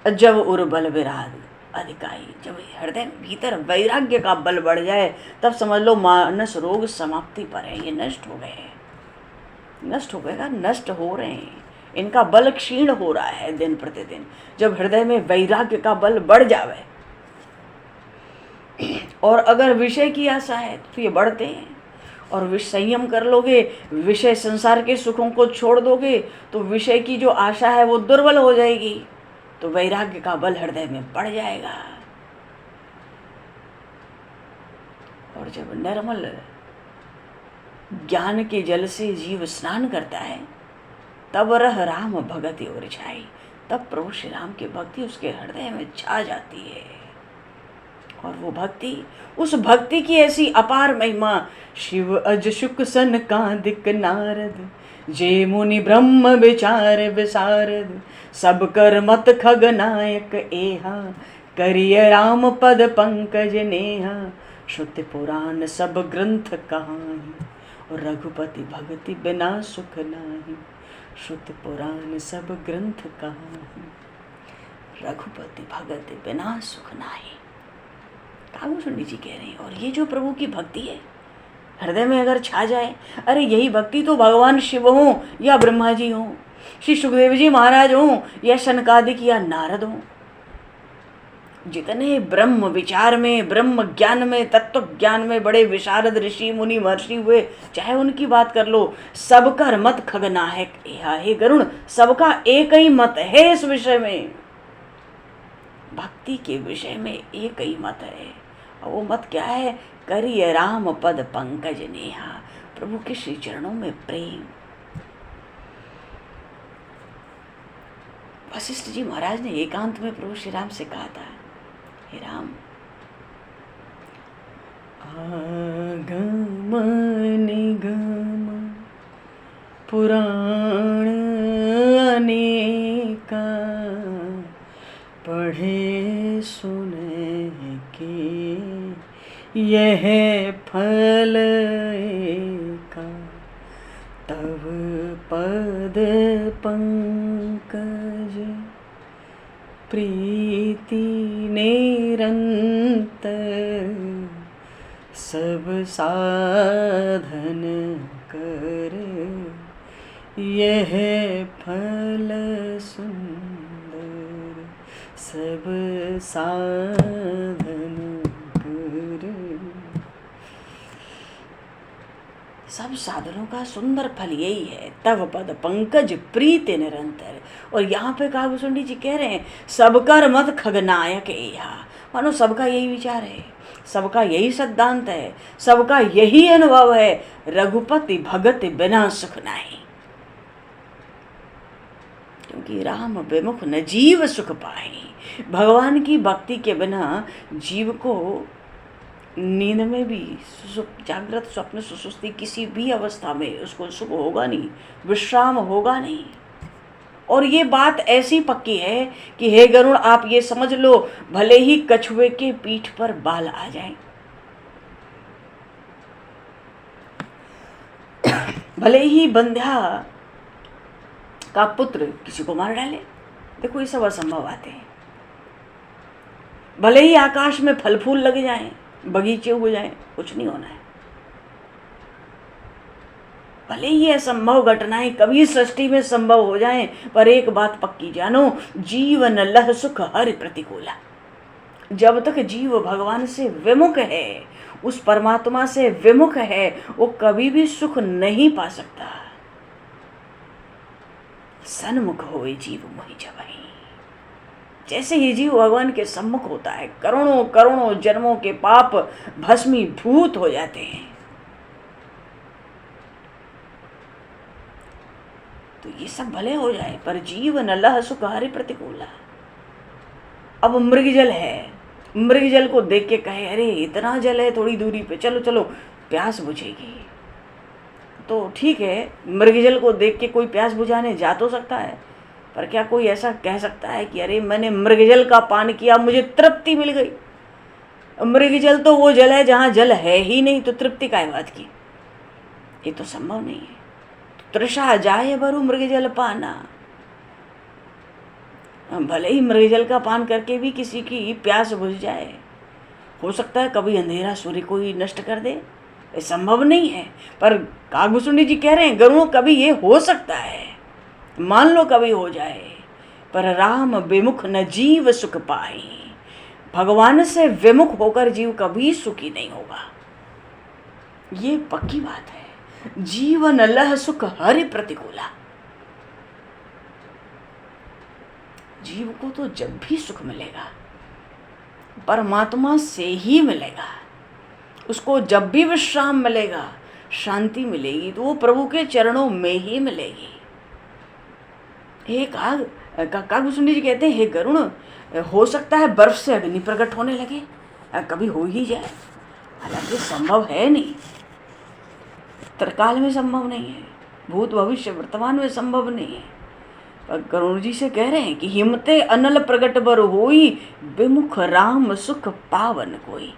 S1: जब उर्बल विराग अधिकाई, जब हृदय भीतर वैराग्य का बल बढ़ जाए तब समझ लो मानस रोग समाप्ति पर है, ये नष्ट हो गए, नष्ट हो गएगा, नष्ट हो रहे हैं, इनका बल क्षीण हो रहा है दिन प्रतिदिन। जब हृदय में वैराग्य का बल बढ़ जावे, और अगर विषय की आशा है तो ये बढ़ते हैं। और संयम कर लोगे, विषय संसार के सुखों को छोड़ दोगे तो विषय की जो आशा है वो दुर्बल हो जाएगी, तो वैराग्य का बल हृदय में बढ़ जाएगा। और जब निर्मल ज्ञान के जल से जीव स्नान करता है तब रह राम भगति और छाई, तब प्रभु श्री राम की भक्ति उसके हृदय में छा जाती है। और वो भक्ति, उस भक्ति की ऐसी अपार महिमा, शिव अज शुक सन कांदिक नारद, जे मुनि ब्रह्म विचार विसारद, सब कर मत खग नायक एहा, करिय राम पद पंकज नेहा, श्रुति पुराण सब ग्रंथ कहानी। और रघुपति भगति बिना सुख नाही, श्रुत पुराण सब ग्रंथ कहाही। रघुपति भगति बिना सुख नाही, कागभूषण जी कह रहे हैं। और ये जो प्रभु की भक्ति है हृदय में अगर छा जाए, अरे यही भक्ति तो भगवान शिव हों या ब्रह्मा जी हों, श्री सुखदेव जी महाराज हों या शनकादिक या नारद हों, जितने ब्रह्म विचार में, ब्रह्म ज्ञान में, तत्व ज्ञान में बड़े विशारद ऋषि मुनि महर्षि हुए, चाहे उनकी बात कर लो, सबका मत खगनायक हे गरुण, सबका एक ही मत है इस विषय में, भक्ति के विषय में एक ही मत है। और वो मत क्या है? करिए राम पद पंकज नेहा, प्रभु के श्री चरणों में प्रेम। वशिष्ठ जी महाराज ने एकांत में प्रभु श्री राम से कहा था, हे राम, आगम निगम पुराण अनेका, पढ़े सुने के यह फल एका, तब पद पंकज प्रीति निरंतर, सब साधन कर यह फल सुंदर, सब साधन कर। सब साधनों का सुंदर फल यही है, तव पद पंकज प्रीति निरंतर। और यहाँ पे कागभूषण जी कह रहे हैं, सबकर मत खगनायक एहा, मानो सबका यही विचार है, सबका यही सिद्धांत है, सबका यही अनुभव है, रघुपति भगति बिना सुख नाही, क्योंकि राम विमुख न जीव सुख पाए। भगवान की भक्ति के बिना जीव को नींद में भी, जागृत स्वप्न सुसुप्ति किसी भी अवस्था में उसको सुख होगा नहीं, विश्राम होगा नहीं। और ये बात ऐसी पक्की है कि हे गरुण, आप ये समझ लो, भले ही कछुए के पीठ पर बाल आ जाएं, भले ही बंध्या का पुत्र किसी को मार डाले, देखो ये सब असंभव बातें हैं। भले ही आकाश में फल फूल लग जाएं, बगीचे हो जाएं, कुछ नहीं होना है। भले ही असंभव घटनाएं कभी सृष्टि में संभव हो जाएं, पर एक बात पक्की जानो, जीवन लह सुख हरि प्रतिकूला। जब तक जीव भगवान से विमुख है, उस परमात्मा से विमुख है, वो कभी भी सुख नहीं पा सकता। सन्मुख होए जीव मोहि जबहि, जैसे ही जीव भगवान के सम्मुख होता है, करोड़ों करोड़ों जन्मों के पाप भस्मीभूत हो जाते हैं। तो ये सब भले हो जाए, पर जीवन लह सुख हरि प्रतिकूला। अब मृग जल है, मृग जल को देख के कहे, अरे इतना जल है थोड़ी दूरी पे, चलो चलो प्यास बुझेगी, तो ठीक है, मृग जल को देख के कोई प्यास बुझाने जा तो सकता है, पर क्या कोई ऐसा कह सकता है कि अरे मैंने मृग जल का पान किया, मुझे तृप्ति मिल गई? मृग जल तो वो जल है जहाँ जल है ही नहीं, तो तृप्ति काय बात की? ये तो संभव नहीं है। तृषा जाए बरु मृग जल पाना, भले ही मृग जल का पान करके भी किसी की प्यास बुझ जाए, हो सकता है कभी अंधेरा सूर्य को ही नष्ट कर दे, ये संभव नहीं है। पर कागभूषण जी कह रहे हैं, गरुड़ कभी ये हो सकता है, मान लो कभी हो जाए, पर राम विमुख न जीव सुख पाए। भगवान से विमुख होकर जीव कभी सुखी नहीं होगा, ये पक्की बात है। जीवन लह सुख हरि प्रतिकूला, जीव को तो जब भी सुख मिलेगा परमात्मा से ही मिलेगा, उसको जब भी विश्राम मिलेगा, शांति मिलेगी, तो वो प्रभु के चरणों में ही मिलेगी। हे कागभूषण जी कहते हैं, हे गरुण, हो सकता है बर्फ से अग्नि प्रकट होने लगे, कभी हो ही जाए, हालांकि संभव है नहीं, त्रिकाल में संभव नहीं है, भूत भविष्य वर्तमान में संभव नहीं है। पर गरुड़ जी से कह रहे हैं कि हिमते अनल प्रगट बर होई, विमुख राम सुख पावन कोई।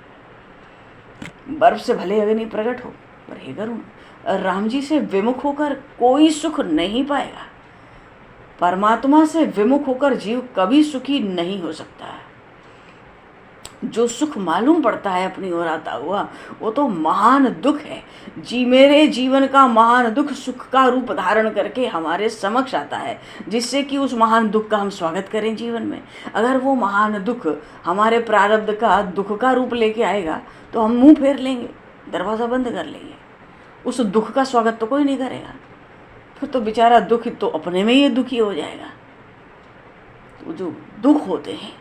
S1: बर्फ से भले अग्नि प्रकट हो, पर हे गरुण, राम जी से विमुख होकर कोई सुख नहीं पाएगा। परमात्मा से विमुख होकर जीव कभी सुखी नहीं हो सकता। जो सुख मालूम पड़ता है अपनी ओर आता हुआ, वो तो महान दुख है। मेरे जीवन का महान दुख सुख का रूप धारण करके हमारे समक्ष आता है, जिससे कि उस महान दुख का हम स्वागत करें जीवन में। अगर वो महान दुख हमारे प्रारब्ध का दुख का रूप लेके आएगा तो हम मुंह फेर लेंगे, दरवाज़ा बंद कर लेंगे। उस दुख का स्वागत तो कोई नहीं करेगा। फिर तो बेचारा दुख तो अपने में ही दुखी हो जाएगा। तो जो दुख होते हैं,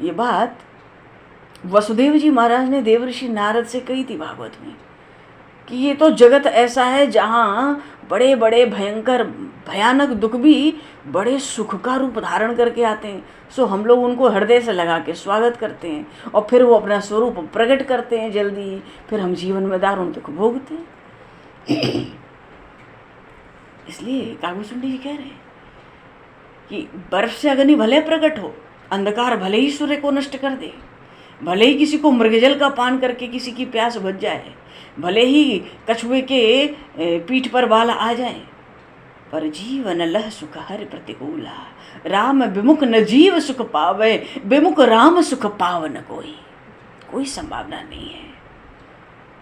S1: ये बात वसुदेव जी महाराज ने देवर्षि नारद से कही थी भागवत में, कि ये तो जगत ऐसा है जहाँ बड़े बड़े भयंकर भयानक दुख भी बड़े सुख का रूप धारण करके आते हैं। सो हम लोग उनको हृदय से लगा के स्वागत करते हैं और फिर वो अपना स्वरूप प्रकट करते हैं जल्दी। फिर हम जीवन में दारुण दुख भोगते हैं। इसलिए कागभूषुंडी जी कह रहे हैं कि बर्फ से अग्नि भले प्रकट हो, अंधकार भले ही सूर्य को नष्ट कर दे, भले ही किसी को मृगजल का पान करके किसी की प्यास बुझ जाए, भले ही कछुए के पीठ पर बाल आ जाए, पर जीवन लह सुख हर प्रतिकूला। राम विमुख न जीव सुख पावे, विमुख राम सुख पाव न कोई संभावना नहीं है।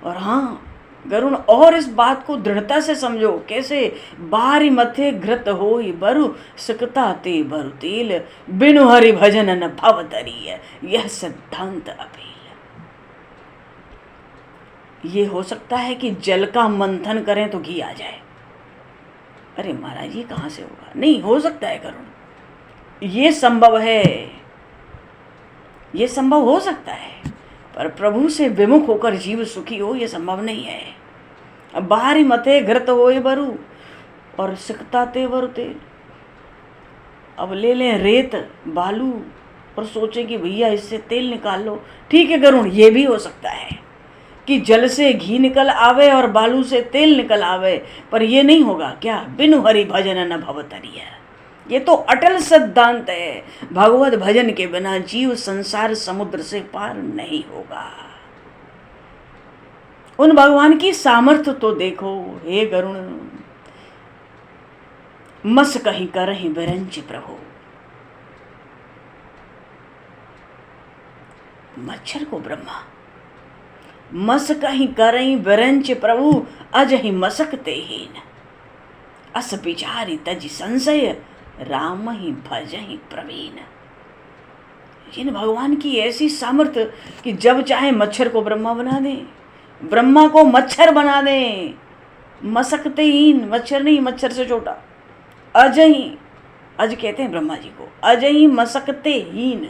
S1: और हाँ गरुण, और इस बात को दृढ़ता से समझो। कैसे? बारी मथे घृत होई बरु, सकता ते बरु तेल, बिनु हरि भजन न भव तरिय, यह सिद्धांत अपील। ये हो सकता है कि जल का मंथन करें तो घी आ जाए। अरे महाराज, ये कहाँ से होगा? नहीं हो सकता है गरुण, ये संभव है, ये संभव हो सकता है, पर प्रभु से विमुख होकर जीव सुखी हो, ये संभव नहीं है। अब बाहरी मथे घृत होए बरु और सिकता ते बरु तेल। अब ले लें रेत बालू और सोचें कि भैया इससे तेल निकाल लो। ठीक है गरुण, ये भी हो सकता है कि जल से घी निकल आवे और बालू से तेल निकल आवे, पर ये नहीं होगा क्या? बिनु हरि भजन न भव तरिय। ये तो अटल सिद्धांत है। भगवत भजन के बिना जीव संसार समुद्र से पार नहीं होगा। उन भगवान की सामर्थ्य तो देखो हे गरुण। मस कहीं करहि बिरंच प्रभु। मच्छर को ब्रह्मा, मस कहीं करहि बिरंच प्रभु, अजहि मसकते हीन, अस विचारि तज संशय, राम ही भजहि प्रवीण। जिन भगवान की ऐसी सामर्थ्य कि जब चाहे मच्छर को ब्रह्मा बना दें, ब्रह्मा को मच्छर बना दें। मसकते हीन, मच्छर नहीं, मच्छर से छोटा। अजही, अज कहते हैं ब्रह्मा जी को, अजही मसकते हीन।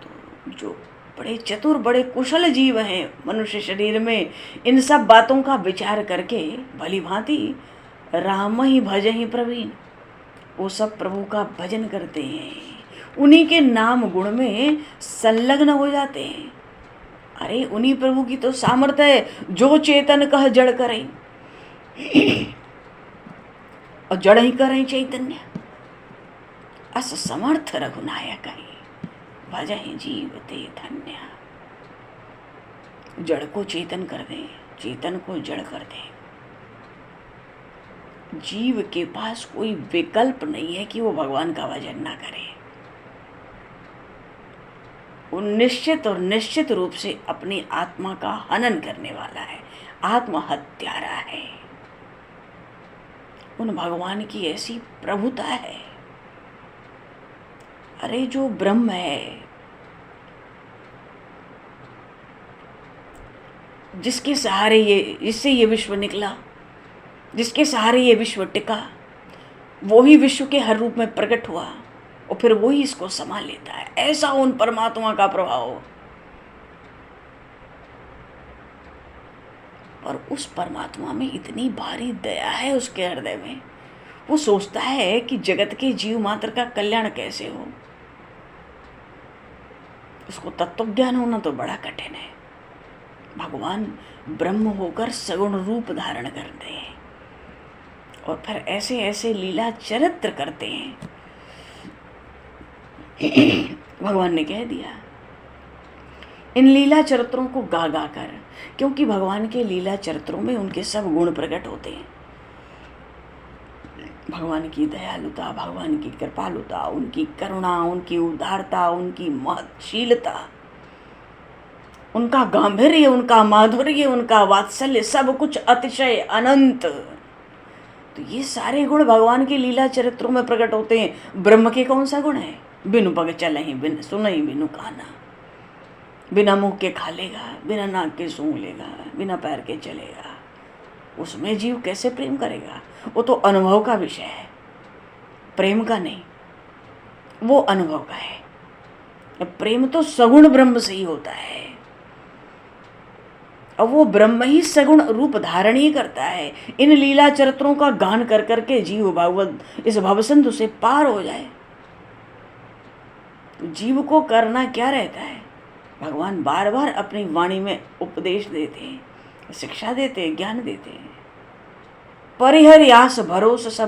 S1: तो जो बड़े चतुर बड़े कुशल जीव हैं मनुष्य शरीर में, इन सब बातों का विचार करके भली भांति राम ही भजहि प्रवीण, वो सब प्रभु का भजन करते हैं, उन्हीं के नाम गुण में संलग्न हो जाते हैं। अरे उन्हीं प्रभु की तो सामर्थ्य है, जो चेतन कह जड़ करें और जड़ ही करें चैतन्य। अस समर्थ रघुनायक भजहि जीव ते धन्य। जड़ को चेतन कर दें, चेतन को जड़ कर दें। जीव के पास कोई विकल्प नहीं है कि वो भगवान का भजन ना करे। वो निश्चित और निश्चित रूप से अपनी आत्मा का हनन करने वाला है, आत्महत्यारा है। उन भगवान की ऐसी प्रभुता है। अरे जो ब्रह्म है, जिसके सहारे जिससे ये विश्व निकला, जिसके सहारे ये विश्व टिका, वो ही विश्व के हर रूप में प्रकट हुआ और फिर वही इसको संभाल लेता है। ऐसा उन परमात्मा का प्रभाव। और उस परमात्मा में इतनी भारी दया है उसके हृदय में। वो सोचता है कि जगत के जीव मात्र का कल्याण कैसे हो। उसको तत्व ज्ञान होना तो बड़ा कठिन है। भगवान ब्रह्म होकर सगुण रूप धारण करते हैं और फिर ऐसे ऐसे लीला चरित्र करते हैं। भगवान ने कह दिया, इन लीला चरित्रों को गा गा कर, क्योंकि भगवान के लीला चरित्रों में उनके सब गुण प्रकट होते हैं। भगवान की दयालुता, भगवान की कृपालुता, उनकी करुणा, उनकी उदारता, उनकी महत्शीलता, उनका गांधीर्य, उनका माधुर्य, उनका वात्सल्य, सब कुछ अतिशय अनंत। तो ये सारे गुण भगवान के लीला चरित्रों में प्रकट होते हैं। ब्रह्म के कौन सा गुण है? बिनु पग चलहि, बिन सुनहि बिनु काना, बिना मुंह के खा लेगा, बिना नाक के सूंघ लेगा, बिना पैर के चलेगा। उसमें जीव कैसे प्रेम करेगा? वो तो अनुभव का विषय है, प्रेम का नहीं, वो अनुभव का है। प्रेम तो सगुण ब्रह्म से ही होता है, और वो ब्रह्म ही सगुण रूप धारण ही करता है। इन लीला चरित्रों का गान कर करके जीव भागवत इस भवसिंधु से पार हो जाए। तो जीव को करना क्या रहता है? भगवान बार बार अपनी वाणी में उपदेश देते हैं, शिक्षा देते हैं, ज्ञान देते हैं। परिहर आस भरोसा,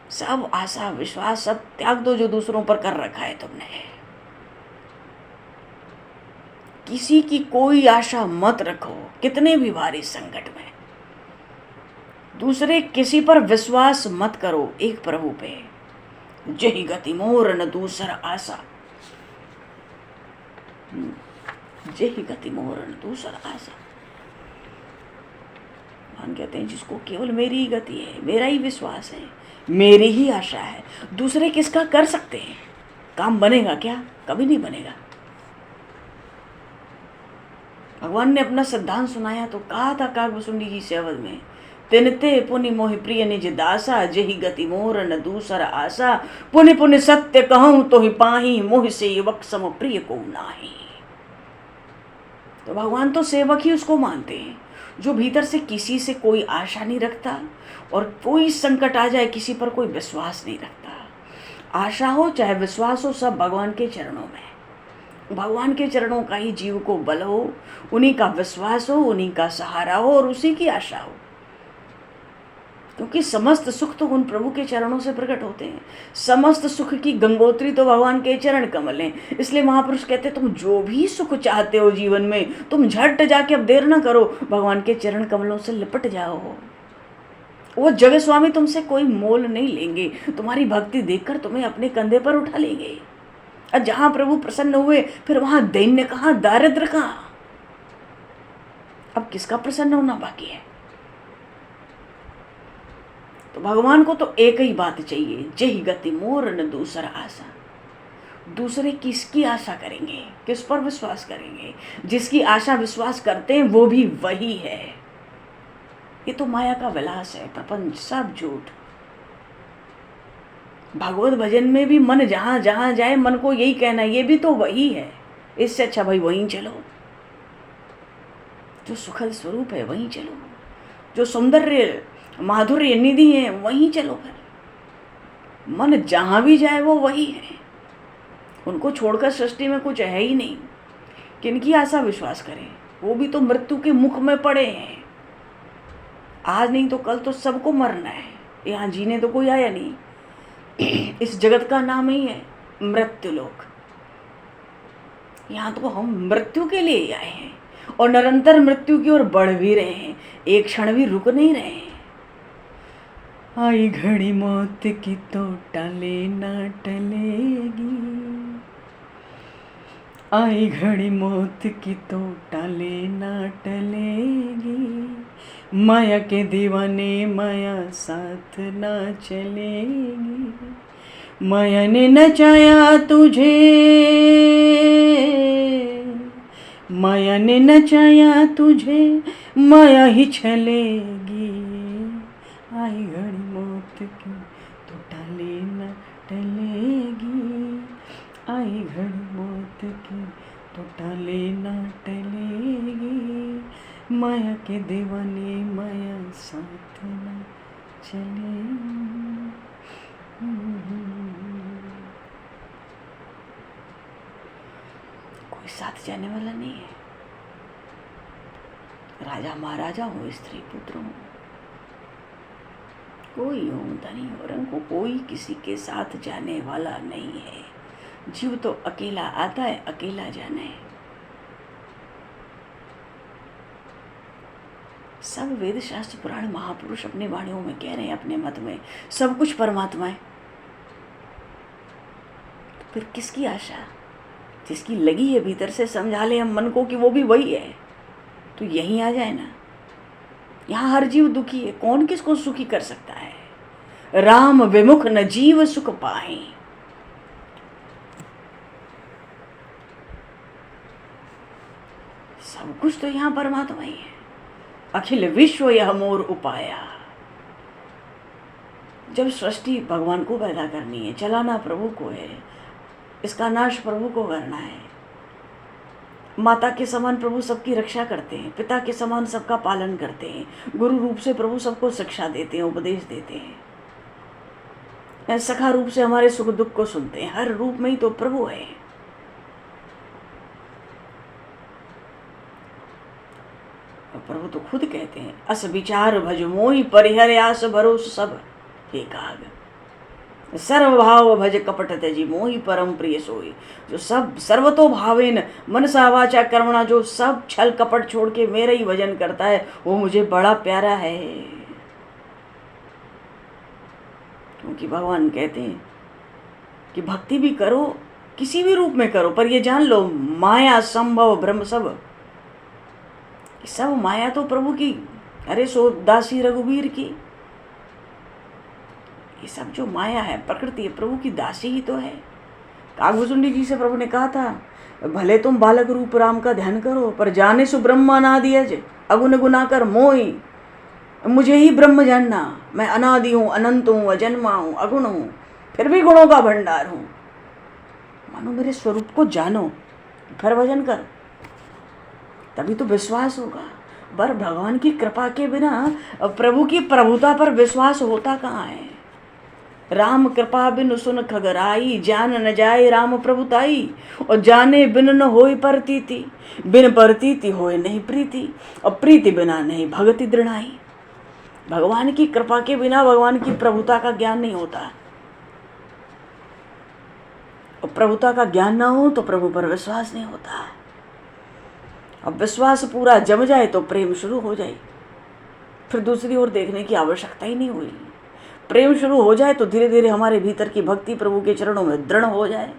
S1: सब आशा विश्वास सब त्याग दो जो दूसरों पर कर रखा है तुमने। किसी की कोई आशा मत रखो, कितने भी भारी संकट में। दूसरे किसी पर विश्वास मत करो, एक प्रभु पे। जही गति मोर न दूसर आशा, जही गति मोर न दूसर आशा। भगवान कहते हैं जिसको केवल मेरी ही गति है, मेरा ही विश्वास है, मेरी ही आशा है, दूसरे किसका कर सकते हैं? काम बनेगा क्या? कभी नहीं बनेगा। भगवान ने अपना सिद्धांत सुनाया तो कहा था काकभुसुंडी जी से अवध में, तिनते पुनि मोहि प्रिय निज दासा, जही गति मोर न दूसर आशा, पुनि पुनि सत्य कहूँ तो ही पाही, मोहि सेवक सम प्रिय को नाही। तो भगवान तो सेवक ही उसको मानते हैं जो भीतर से किसी से कोई आशा नहीं रखता, और कोई संकट आ जाए किसी पर कोई विश्वास नहीं रखता। आशा हो चाहे विश्वास हो, सब भगवान के चरणों में। भगवान के चरणों का ही जीव को बल हो, उन्हीं का विश्वास हो, उन्हीं का सहारा हो और उसी की आशा हो। क्योंकि समस्त सुख तो उन प्रभु के चरणों से प्रकट होते हैं। समस्त सुख की गंगोत्री तो भगवान के चरण कमल हैं। इसलिए महापुरुष कहते तुम जो भी सुख चाहते हो जीवन में, तुम झट जाके अब देर ना करो, भगवान के चरण कमलों से लिपट जाओ। वो जगत स्वामी तुमसे कोई मोल नहीं लेंगे, तुम्हारी भक्ति देखकर तुम्हें अपने कंधे पर उठा लेंगे। और जहां प्रभु प्रसन्न हुए फिर वहां दैन्य कहाँ, दारिद्र कहाँ? अब किसका प्रसन्न होना बाकी है? तो भगवान को तो एक ही बात चाहिए, जही गति मोर न दूसरा आशा। दूसरे किसकी आशा करेंगे? किस पर विश्वास करेंगे? जिसकी आशा विश्वास करते हैं वो भी वही है। ये तो माया का विलास है, प्रपंच सब झूठ। भगवत भजन में भी मन जहां जहां जाए मन को यही कहना, ये भी तो वही है, इससे अच्छा भाई वहीं चलो। जो सुखद स्वरूप है वहीं चलो, जो सौंदर्य माधुर्य निधि है वहीं चलो। फिर मन जहां भी जाए वो वही है, उनको छोड़कर सृष्टि में कुछ है ही नहीं। किनकी आशा विश्वास करें? वो भी तो मृत्यु के मुख में पड़े हैं। आज नहीं तो कल तो सबको मरना है, यहाँ जीने तो कोई आया नहीं। इस जगत का नाम ही है मृत्यु लोक। यहाँ तो हम मृत्यु के लिए ही आए हैं और निरंतर मृत्यु की ओर बढ़ भी रहे हैं, एक क्षण भी रुक नहीं रहे हैं। आई घड़ी मौत की तो टले ना टलेगी, आई घड़ी मौत की तो टले ना टलेगी, माया के दीवाने माया साथ ना चलेगी। माया ने नचाया तुझे, माया ने नचाया तुझे, माया ही छलेगी। आई घड़ी मौत की तो टले न टलेगी, आई घड़ी मौत की तो टले न टलेगी, माया के दीवाने माया साथ न चलेगी। कोई साथ जाने वाला नहीं है। राजा महाराजा हो, स्त्री पुत्र हो, कोई हो धनी हो रंग हो, कोई किसी के साथ जाने वाला नहीं है। जीव तो अकेला आता है, अकेला जाना है। सब वेद शास्त्र पुराण महापुरुष अपनी वाणियों में कह रहे हैं, अपने मत में सब कुछ परमात्मा है। तो फिर किसकी आशा? जिसकी लगी है भीतर से समझा ले हम मन को कि वो भी वही है, तो यहीं आ जाए ना। यहाँ हर जीव दुखी है, कौन किसको सुखी कर सकता है? राम विमुख न जीव सुख पाए। सब कुछ तो यहाँ परमात्मा ही है। अखिल विश्व यह मोर उपाया। जब सृष्टि भगवान को पैदा करनी है, चलाना प्रभु को है, इसका नाश प्रभु को करना है। माता के समान प्रभु सबकी रक्षा करते हैं, पिता के समान सबका पालन करते हैं, गुरु रूप से प्रभु सबको शिक्षा देते हैं, उपदेश देते हैं, सखा रूप से हमारे सुख दुख को सुनते हैं। हर रूप में ही तो प्रभु है। प्रभु तो खुद कहते हैं, अस विचार भज मोहि परिहर आस भरोस सब हे काग। सर्व भाव भज कपट त्यजी मोहि परम प्रिय सोई। जो सब सर्वतो भावेन मनसा वाचा कर्मणा, जो सब छल कपट छोड़ के मेरा ही भजन करता है, वो मुझे बड़ा प्यारा है। क्योंकि भगवान कहते हैं कि भक्ति भी करो, किसी भी रूप में करो, पर ये जान लो माया संभव ब्रह्म सब माया तो प्रभु की। अरे सो दासी रघुवीर की, ये सब जो माया है, प्रकृति है, प्रभु की दासी ही तो है। कागभुजुंडी जी से प्रभु ने कहा था, भले तुम बालक रूप राम का ध्यान करो, पर जाने सु ब्रह्मानादि अज अगुण गुना कर मोहि। मुझे ही ब्रह्म जानना, मैं अनादि हूँ, अनंत हूँ, अजन्मा हूँ, अगुण हूँ, फिर भी गुणों का भंडार हूँ। मानो मेरे स्वरूप को जानो, फिर भजन कर, तभी तो विश्वास होगा। पर भगवान की कृपा के बिना प्रभु की प्रभुता पर विश्वास होता कहाँ है? राम कृपा बिन सुन खगराई, जान न जाए राम प्रभुताई। और जाने बिन न होय परतीति, बिन परतीति होय नहीं प्रीति, और प्रीति बिना नहीं भगति दृढ़ाई। भगवान की कृपा के बिना भगवान की प्रभुता का ज्ञान नहीं होता। और प्रभुता का ज्ञान ना हो तो प्रभु पर विश्वास नहीं होता। अब विश्वास पूरा जम जाए तो प्रेम शुरू हो जाए, फिर दूसरी ओर देखने की आवश्यकता ही नहीं हुई। प्रेम शुरू हो जाए तो धीरे धीरे हमारे भीतर की भक्ति प्रभु के चरणों में दृढ़ हो जाए,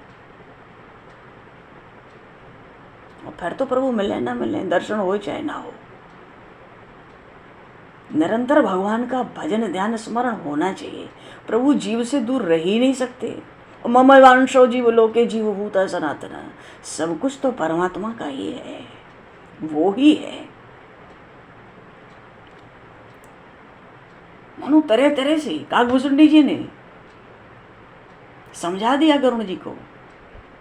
S1: और फिर तो प्रभु मिले ना मिले, दर्शन हो चाहे ना हो, निरंतर भगवान का भजन ध्यान स्मरण होना चाहिए। प्रभु जीव से दूर रह ही नहीं सकते। मम वांशो जीव लोके जीवभूता सनातन, सब कुछ तो परमात्मा का ही है, वो ही है। मानो तरह तरह से कागभुजुंडी जी ने समझा दिया गरुण जी को।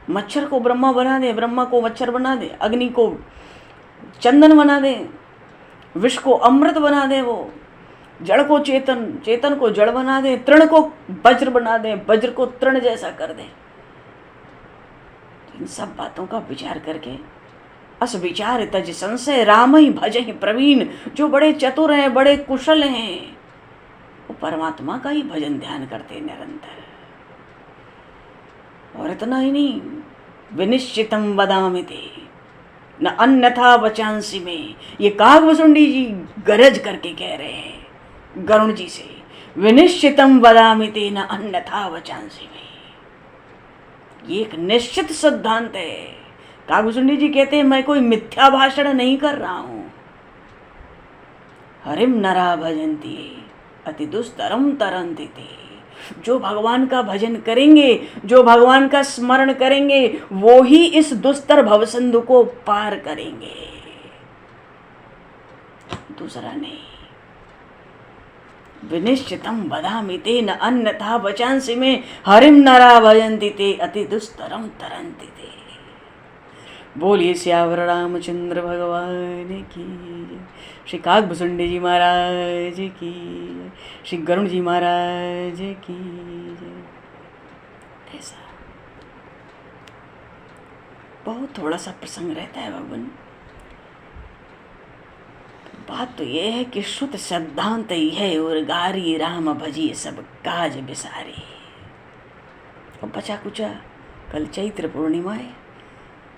S1: मच्छर को ब्रह्मा बना दे, ब्रह्मा को मच्छर बना दे, अग्नि को चंदन बना दे, विष को अमृत बना दे, वो जड़ को चेतन, चेतन को जड़ बना दे, तृण को वज्र बना दे, वज्र को तृण जैसा कर दे। इन सब बातों का विचार करके अस विचार तज संशय राम ही भज ही प्रवीण, जो बड़े चतुर हैं, बड़े कुशल हैं, वो परमात्मा का ही भजन ध्यान करते निरंतर। और इतना ही नहीं, विनिश्चितम वदामि ते न अन्यथा वचांसी में। ये कागभुजुंडी जी गरज करके कह रहे हैं गरुण जी से, विनिश्चितम वदामि ते न अन्यथा वचांसी में। ये एक निश्चित सिद्धांत है। कागभुजुंडी जी कहते हैं, मैं कोई मिथ्या भाषण नहीं कर रहा हूं। हरिम नरा भजन्ति अति दुस्तरम तरन्ति ते। जो भगवान का भजन करेंगे, जो भगवान का स्मरण करेंगे, वो ही इस दुस्तर भवसिंधु को पार करेंगे, दूसरा नहीं। विनिश्चितम वदामि ते न अन्यथा वचांसि में, हरिम नरा भजन्ति ते अति दुस्तरम तरन्ति ते। बोलिए सियावर रामचंद्र भगवान की जय। श्री कागभुजुंडी जी महाराज की जय, श्री गरुण जी महाराज की जय। ऐसा बहुत थोड़ा सा प्रसंग रहता है भगवान। बात तो यह है कि शुद्ध सिद्धांत ही है, और गारी राम भजी सब काज बिसारी। और बचा कुचा कल चैत्र पूर्णिमा है,